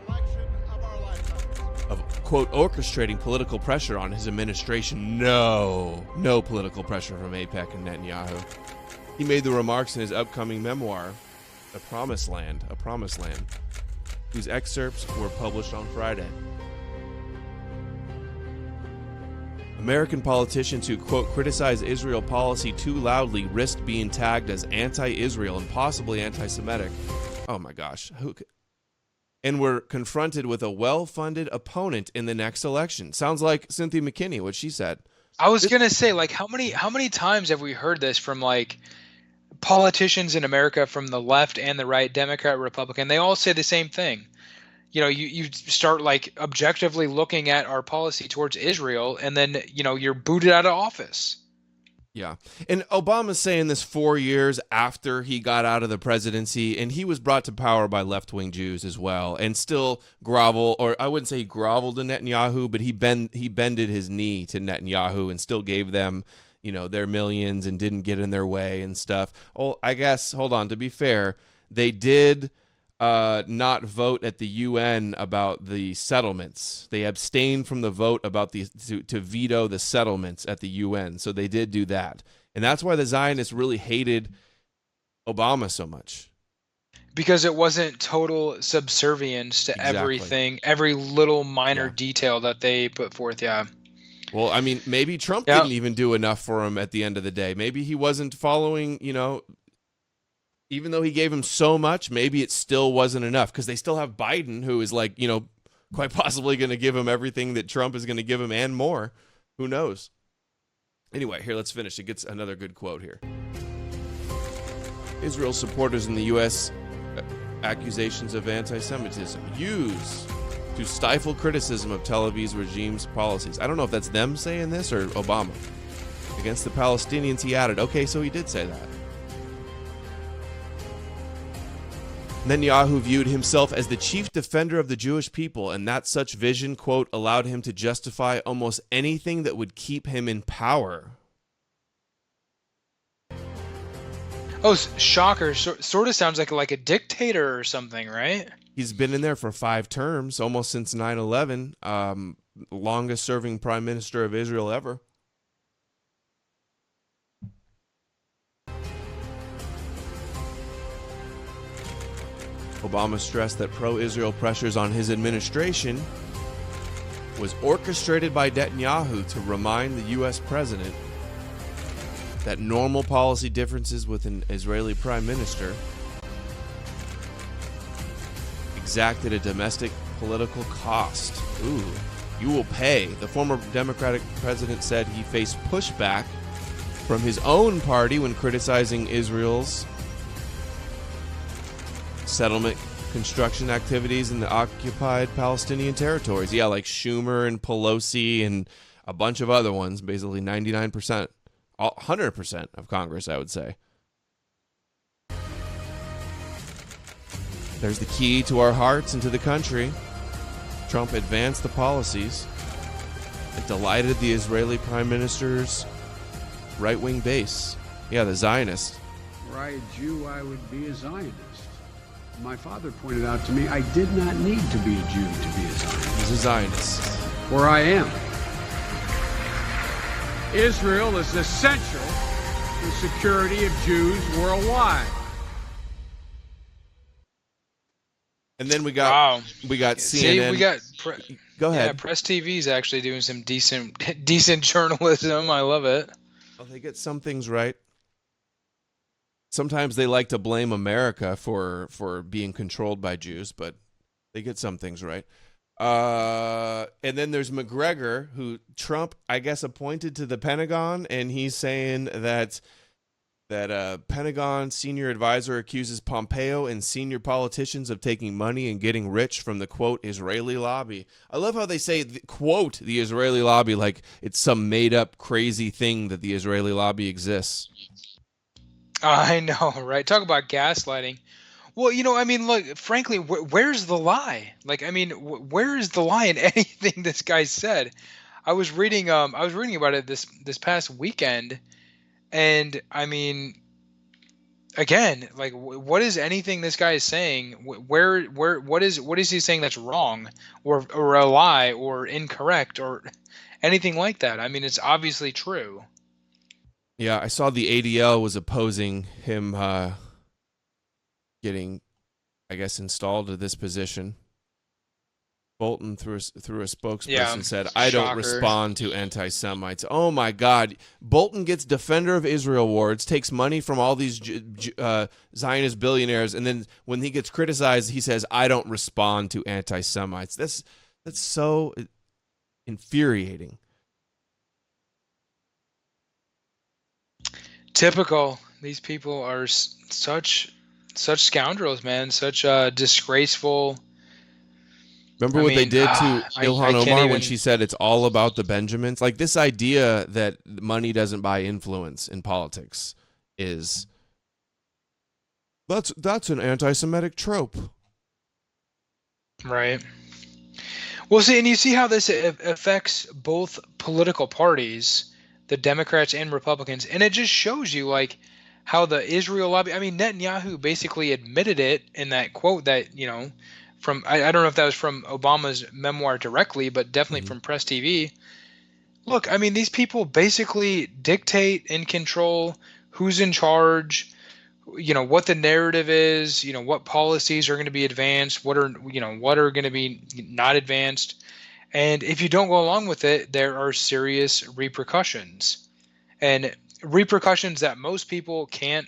of, quote, orchestrating political pressure on his administration. No political pressure from AIPAC and Netanyahu. He made the remarks in his upcoming memoir, A Promised Land, whose excerpts were published on Friday. American politicians who, quote, criticize Israel policy too loudly risked being tagged as anti-Israel and possibly anti-Semitic. Oh my gosh. And were confronted with a well-funded opponent in the next election. Sounds like Cynthia McKinney, what she said. I was going to say, how many times have we heard this from politicians in America from the left and the right, Democrat, Republican? They all say the same thing. You start objectively looking at our policy towards Israel, and then you're booted out of office. Yeah, and Obama's saying this 4 years after he got out of the presidency, and he was brought to power by left-wing Jews as well, and still or I wouldn't say he groveled to Netanyahu, but he bended his knee to Netanyahu and still gave them their millions and didn't get in their way and stuff. Oh, I guess hold on. To be fair, they did not vote at the UN about the settlements. They abstained from the vote about to veto the settlements at the UN. So they did do that. And that's why the Zionists really hated Obama so much. Because it wasn't total subservience to everything, every little minor detail that they put forth. Yeah. Well, I mean, maybe Trump didn't even do enough for him at the end of the day. Maybe he wasn't following, even though he gave him so much, maybe it still wasn't enough because they still have Biden, who is quite possibly going to give him everything that Trump is going to give him and more. Who knows? Anyway, here, let's finish. It gets another good quote here. Israel supporters in the U.S. accusations of anti-Semitism used to stifle criticism of Tel Aviv's regime's policies. I don't know if that's them saying this or Obama. Against the Palestinians, he added, okay, so he did say that. Netanyahu viewed himself as the chief defender of the Jewish people, and that such vision, quote, allowed him to justify almost anything that would keep him in power. Oh, shocker. Sort of sounds like a dictator or something, right? He's been in there for 5 terms, almost since 9/11. Longest serving prime minister of Israel ever. Obama stressed that pro-Israel pressures on his administration was orchestrated by Netanyahu to remind the U.S. president that normal policy differences with an Israeli prime minister exacted a domestic political cost. Ooh, you will pay. The former Democratic president said he faced pushback from his own party when criticizing Israel's settlement construction activities in the occupied Palestinian territories. Yeah, like Schumer and Pelosi and a bunch of other ones, basically 99%, 100% of Congress, I would say. There's the key to our hearts and to the country. Trump advanced the policies and delighted the Israeli prime minister's right-wing base. Yeah, the Zionists. Were I a Jew, I would be a Zionist. My father pointed out to me I did not need to be a Jew to be a Zionist. He's a Zionist. Where I am. Israel is essential to the security of Jews worldwide. And then we got CNN. See, we got Go ahead. Yeah, Press TV is actually doing some decent journalism. I love it. Well, they get some things right. Sometimes they like to blame America for being controlled by Jews, but they get some things right. And then there's McGregor, who Trump, I guess, appointed to the Pentagon, and he's saying that Pentagon senior advisor accuses Pompeo and senior politicians of taking money and getting rich from the, quote, Israeli lobby. I love how they say, quote, the Israeli lobby, like it's some made-up crazy thing that the Israeli lobby exists. I know, right? Talk about gaslighting. Well, I mean, look, frankly, where's the lie? Like, I mean, where is the lie in anything this guy said? I was reading about it this past weekend, and I mean, again, like, what is anything this guy is saying? What is he saying that's wrong, or a lie, or incorrect, or anything like that? I mean, it's obviously true. Yeah, I saw the ADL was opposing him getting, I guess, installed to this position. Bolton, through a spokesperson, said, I don't respond to anti-Semites. Oh, my God. Bolton gets Defender of Israel awards, takes money from all these Zionist billionaires, and then when he gets criticized, he says, I don't respond to anti-Semites. That's so infuriating. Typical. These people are such scoundrels, man. Such disgraceful. Remember what they did to Ilhan Omar when she said it's all about the Benjamins? Like, this idea that money doesn't buy influence in politics is that's an anti-Semitic trope. Right. Well, see, and you see how this affects both political parties, the Democrats and Republicans, and it just shows you like how the Israel lobby. I mean, Netanyahu basically admitted it in that quote that from I don't know if that was from Obama's memoir directly, but definitely from Press TV. Look, I mean, these people basically dictate and control who's in charge. What the narrative is. What policies are going to be advanced. What are going to be not advanced. And if you don't go along with it, there are serious repercussions, and repercussions that most people can't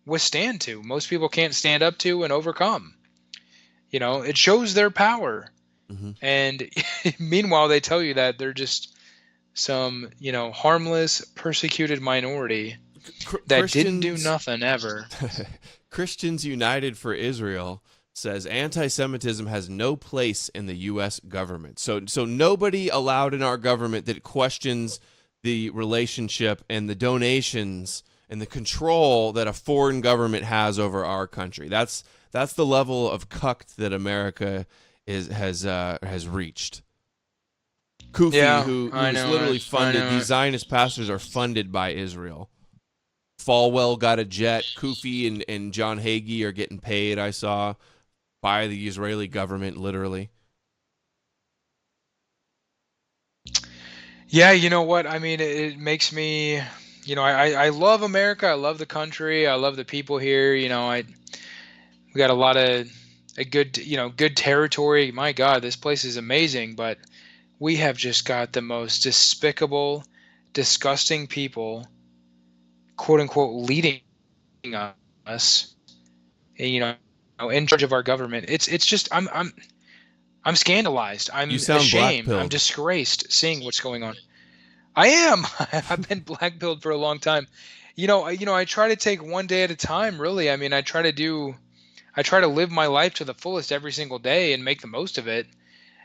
withstand to. Most people can't stand up to and overcome. It shows their power. Mm-hmm. And meanwhile, they tell you that they're just some, harmless, persecuted minority that didn't do nothing ever. Christians United for Israel says anti-Semitism has no place in the U.S. government. So nobody allowed in our government that questions the relationship and the donations and the control that a foreign government has over our country. That's the level of cucked that America has reached. Kufi, Yeah, who's I know literally it. funded, I know these it. Zionist pastors are funded by Israel. Falwell got a jet. Kufi and John Hagee are getting paid, I saw, by the Israeli government, literally. Yeah, you know what? I mean, it makes me, I love America. I love the country. I love the people here. We got a lot of a good, good territory. My God, this place is amazing, but we have just got the most despicable, disgusting people, quote unquote, leading us, in charge of our government. It's just I'm scandalized. You I'm sound ashamed. I'm black-pilled. disgraced seeing what's going on. I am. I've been black-pilled for a long time. I try to take one day at a time, really. I mean, I try to live my life to the fullest every single day and make the most of it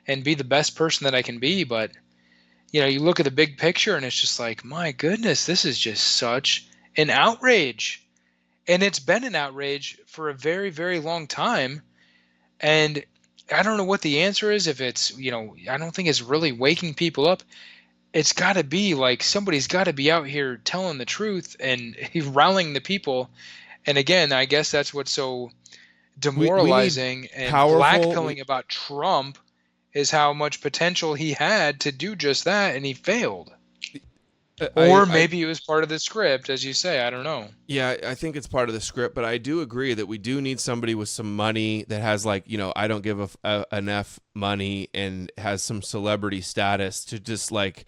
and be the best person that I can be. But, you look at the big picture and it's just like, my goodness, this is just such an outrage. And it's been an outrage for a very, very long time. And I don't know what the answer is. If it's, I don't think it's really waking people up. It's got to be like somebody's got to be out here telling the truth and rallying the people. And again, I guess that's what's so demoralizing and blackpilling about Trump is how much potential he had to do just that, and he failed. Or maybe it was part of the script, as you say. I don't know. Yeah, I think it's part of the script, but I do agree that we do need somebody with some money that has, like, I don't give an F money and has some celebrity status to just, like,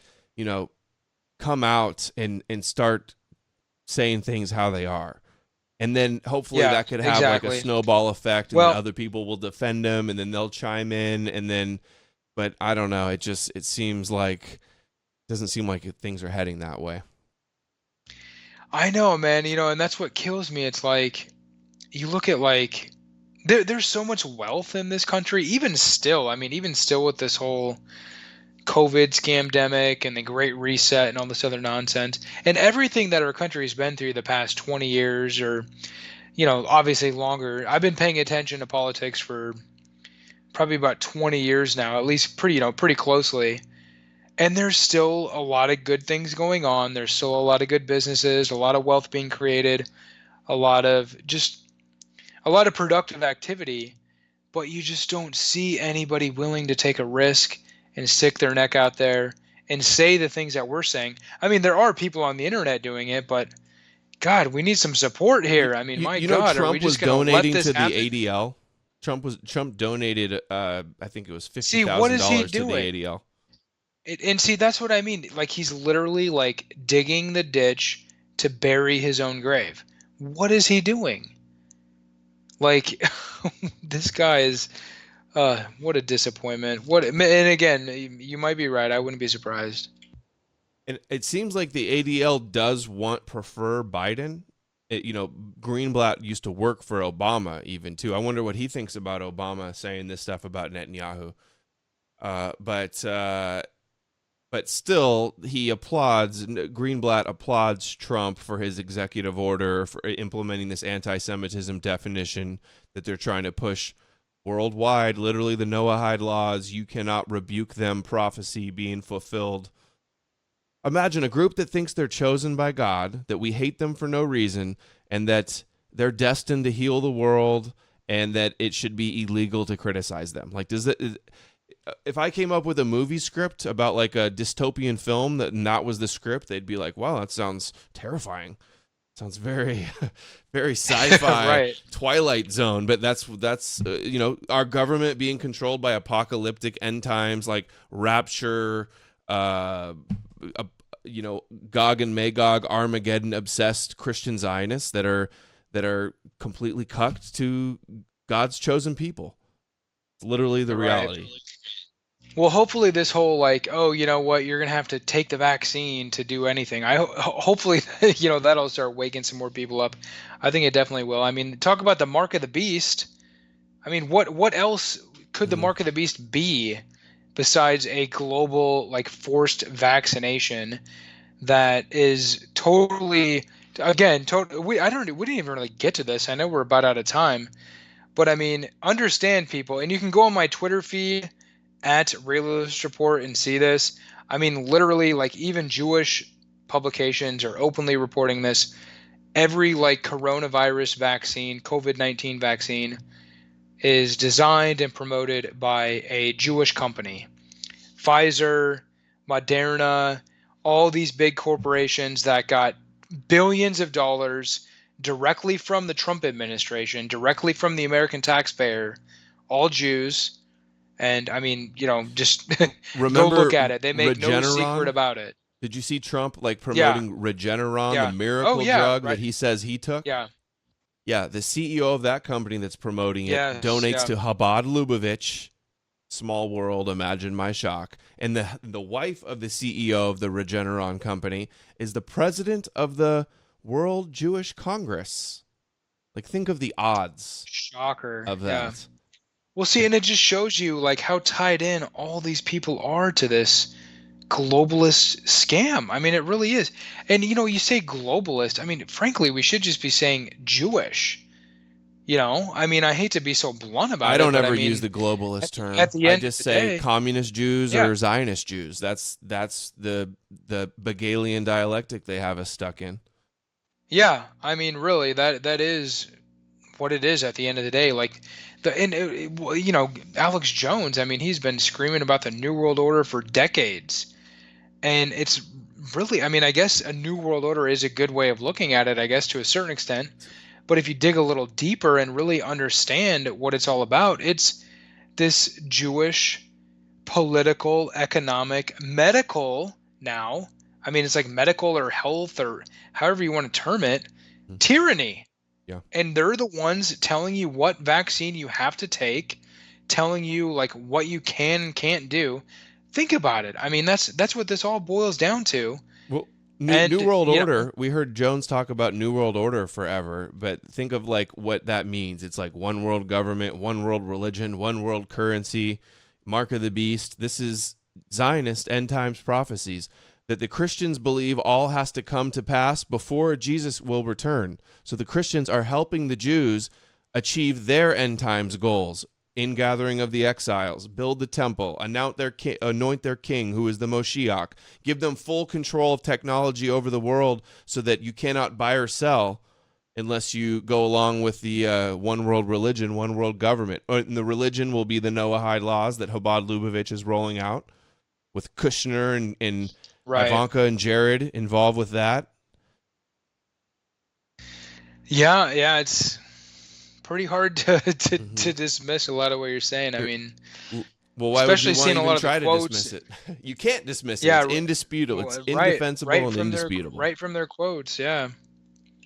come out and start saying things how they are. And then hopefully that could have like a snowball effect, and then other people will defend them, and then they'll chime in, and then, but I don't know. It seems like, doesn't seem like things are heading that way. I know, man. And that's what kills me. It's like, you look at like, there's so much wealth in this country, even still. I mean, even still with this whole COVID scamdemic and the Great Reset and all this other nonsense and everything that our country's been through the past 20 years or, obviously longer. I've been paying attention to politics for probably about 20 years now, at least pretty closely. And there's still a lot of good things going on. There's still a lot of good businesses, a lot of wealth being created, a lot of productive activity, but you just don't see anybody willing to take a risk and stick their neck out there and say the things that we're saying. I mean, there are people on the internet doing it, but God, we need some support here. I mean, God, Trump are we just was going to let this donating happen? to the ADL. Trump donated, I think it was $50,000 to the ADL. And see, that's what I mean. Like, he's literally like digging the ditch to bury his own grave. What is he doing? Like, this guy is. What a disappointment. And again, you might be right. I wouldn't be surprised. And it seems like the ADL does prefer Biden. Greenblatt used to work for Obama even too. I wonder what he thinks about Obama saying this stuff about Netanyahu. But still, Greenblatt applauds Trump for his executive order for implementing this anti-Semitism definition that they're trying to push worldwide. Literally the Noahide laws, you cannot rebuke them, prophecy being fulfilled. Imagine a group that thinks they're chosen by God, that we hate them for no reason, and that they're destined to heal the world, and that it should be illegal to criticize them. Like, if I came up with a movie script about like a dystopian film and that was the script, they'd be like, wow, that sounds terrifying. Sounds very, very sci-fi, right. Twilight Zone. But that's our government being controlled by apocalyptic end times, like Rapture, Gog and Magog, Armageddon obsessed Christian Zionists that are completely cucked to God's chosen people. It's literally the reality. Well, hopefully this whole like, oh, you know what, you're gonna have to take the vaccine to do anything. Hopefully, that'll start waking some more people up. I think it definitely will. I mean, talk about the mark of the beast. I mean, what else could the mark of the beast be besides a global like forced vaccination that is totally, again, we didn't even really get to this. I know we're about out of time, but I mean, understand, people, and you can go on my Twitter feed at Realist Report and see this. I mean, literally, like, even Jewish publications are openly reporting this. Every like coronavirus vaccine, COVID-19 vaccine, is designed and promoted by a Jewish company. Pfizer, Moderna, all these big corporations that got billions of dollars directly from the Trump administration, directly from the American taxpayer, all Jews. And I mean, just go look at it. They make no secret about it. Did you see Trump like promoting Regeneron, the miracle drug that he says he took? Yeah. Yeah, the CEO of that company that's promoting it donates to Chabad Lubavitch. Small world, imagine my shock. And the wife of the CEO of the Regeneron company is the president of the World Jewish Congress. Like, think of the odds. Shocker. Of that. Yeah. Well, see, and it just shows you like how tied in all these people are to this globalist scam. I mean, it really is. And, you say globalist. I mean, frankly, we should just be saying Jewish. I mean, I hate to be so blunt about it. I don't ever use the globalist term. At the end I just of the say day, communist Jews or Zionist Jews. That's the Begalian dialectic they have us stuck in. Yeah, I mean, really, that is what it is at the end of the day. Like Alex Jones. I mean, he's been screaming about the New World Order for decades, and it's really, I mean, I guess a New World Order is a good way of looking at it, I guess, to a certain extent. But if you dig a little deeper and really understand what it's all about, it's this Jewish political, economic, medical now. I mean, it's like medical or health or however you want to term it, tyranny. Yeah. And they're the ones telling you what vaccine you have to take, telling you like what you can and can't do. Think about it. I mean, that's what this all boils down to. Well, New World Order, we heard Jones talk about New World Order forever, but think of like what that means. It's like one world government, one world religion, one world currency, mark of the beast. This is Zionist end times prophecies that the Christians believe all has to come to pass before Jesus will return. So the Christians are helping the Jews achieve their end times goals. Ingathering of the exiles, build the temple, anoint their king, who is the Moshiach, give them full control of technology over the world so that you cannot buy or sell unless you go along with the one world religion, one world government. And the religion will be the Noahide laws that Chabad Lubavitch is rolling out, with Kushner and Ivanka and Jared involved with that. Yeah, it's pretty hard to dismiss a lot of what you're saying. I mean, well, why especially would you seeing a lot of try the to quotes. dismiss it? You can't dismiss it. Yeah, it's indisputable. It's indefensible and indisputable. Right from their quotes, yeah.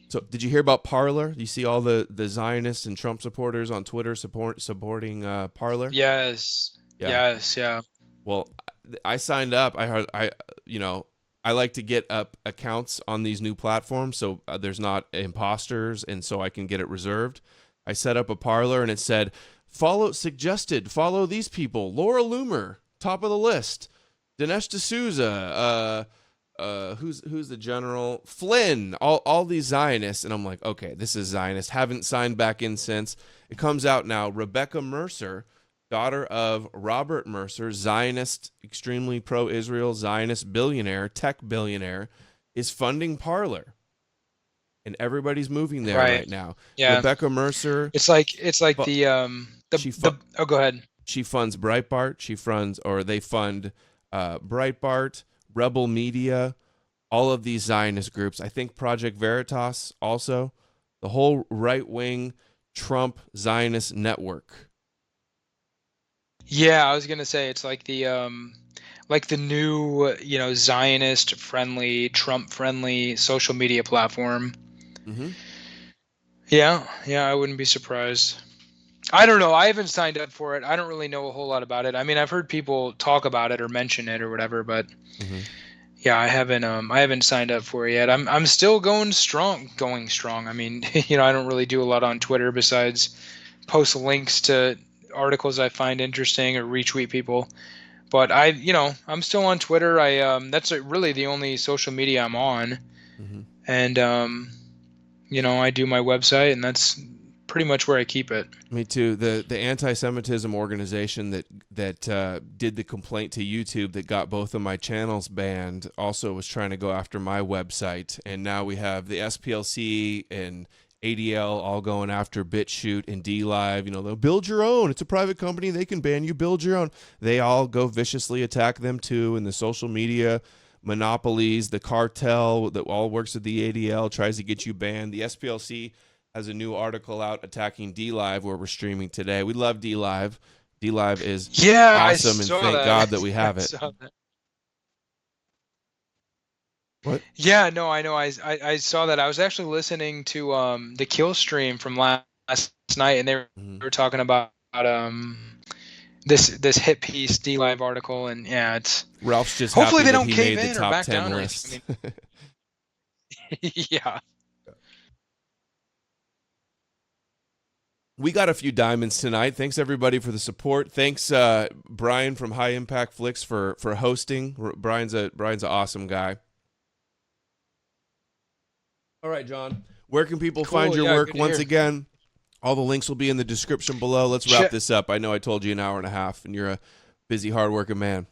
So, did you hear about Parler? You see all the Zionists and Trump supporters on Twitter supporting Parler? Yes. Yeah. Well, I signed up. I like to get up accounts on these new platforms so there's not imposters, and so I can get it reserved. I set up a Parler and it said, follow these people. Laura Loomer, top of the list. Dinesh D'Souza, who's the general? Flynn, all these Zionists. And I'm like, okay, this is Zionist. Haven't signed back in since. It comes out now. Rebecca Mercer, daughter of Robert Mercer, Zionist, extremely pro-Israel, Zionist billionaire, tech billionaire, is funding Parler. And everybo's moving there right now. Yeah. Rebecca Mercer. It's like go ahead. She funds Breitbart. They fund Breitbart, Rebel Media, all of these Zionist groups. I think Project Veritas also. The whole right-wing Trump Zionist network. Yeah, I was gonna say it's like the new Zionist friendly, Trump friendly social media platform. Mm-hmm. Yeah, I wouldn't be surprised. I don't know. I haven't signed up for it. I don't really know a whole lot about it. I mean, I've heard people talk about it or mention it or whatever, but yeah, I haven't signed up for it yet. I'm still going strong. I mean, I don't really do a lot on Twitter besides post links to articles I find interesting or retweet people. But I'm still on Twitter. That's really the only social media I'm on. And I do my website, and that's pretty much where I keep it. Me too. The anti-Semitism organization that did the complaint to YouTube that got both of my channels banned also was trying to go after my website, and now we have the SPLC and ADL all going after BitChute and DLive. They'll build your own. It's a private company. They can ban you. Build your own. They all go viciously attack them too, and the social media monopolies, the cartel that all works with the ADL tries to get you banned. The SPLC has a new article out attacking DLive, where we're streaming today. We love DLive. DLive is awesome, and thank God that we have it. What? Yeah, no, I know. I saw that. I was actually listening to the Kill stream from last night, and they were talking about this hit piece DLive article, and yeah, it's Ralph's just hopefully happy they that don't he cave made in the or top back 10 down list. yeah. We got a few diamonds tonight. Thanks everybody for the support. Thanks Brian from High Impact Flicks for hosting. Brian's an awesome guy. All right, John. Where can people find your work once again? All the links will be in the description below. Let's wrap this up. I know I told you an hour and a half, and you're a busy, hardworking man.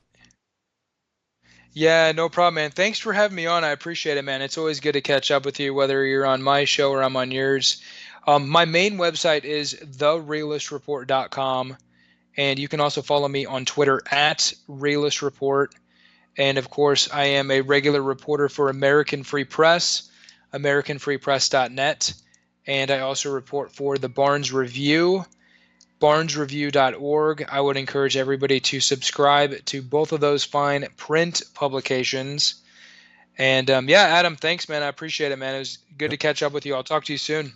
Yeah, no problem, man. Thanks for having me on. I appreciate it, man. It's always good to catch up with you, whether you're on my show or I'm on yours. My main website is therealistreport.com, and you can also follow me on Twitter at realistreport. And of course, I am a regular reporter for American Free Press, AmericanFreePress.net, and I also report for the Barnes Review, barnesreview.org. I would encourage everybody to subscribe to both of those fine print publications. And Adam, thanks, man. I appreciate it, man. It was good to catch up with you. I'll talk to you soon.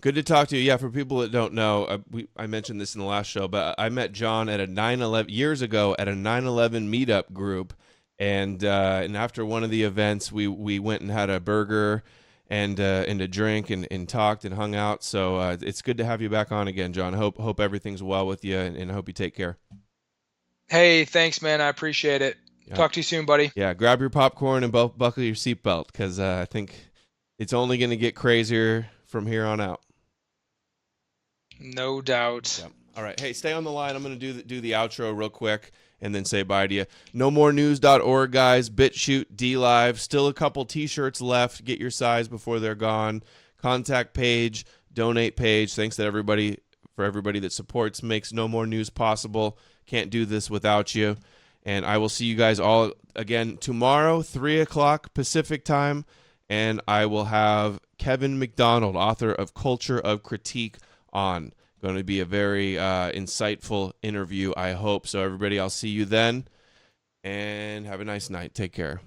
Good to talk to you. Yeah, for people that don't know, I mentioned this in the last show, but I met John at a 9/11 years ago at a 9/11 meetup group, and after one of the events, we went and had a burger and a drink and talked and hung out. So it's good to have you back on again, John. Hope everything's well with you, and hope you take care. Hey, thanks, man. I appreciate it. Yeah. Talk to you soon, buddy. Yeah, grab your popcorn and buckle your seatbelt, because I think it's only going to get crazier from here on out. No doubt. Yep. All right. Hey, stay on the line. I'm going to do the outro real quick and then say bye to you. knowmorenews.org, guys. BitChute, DLive. Still a couple T-shirts left. Get your size before they're gone. Contact page, donate page. Thanks to everybody that supports, makes No More News possible. Can't do this without you. And I will see you guys all again tomorrow, 3 o'clock Pacific time. And I will have Kevin McDonald, author of Culture of Critique, on. Going to be a very insightful interview, I hope. So everybody, I'll see you then, and have a nice night. Take care.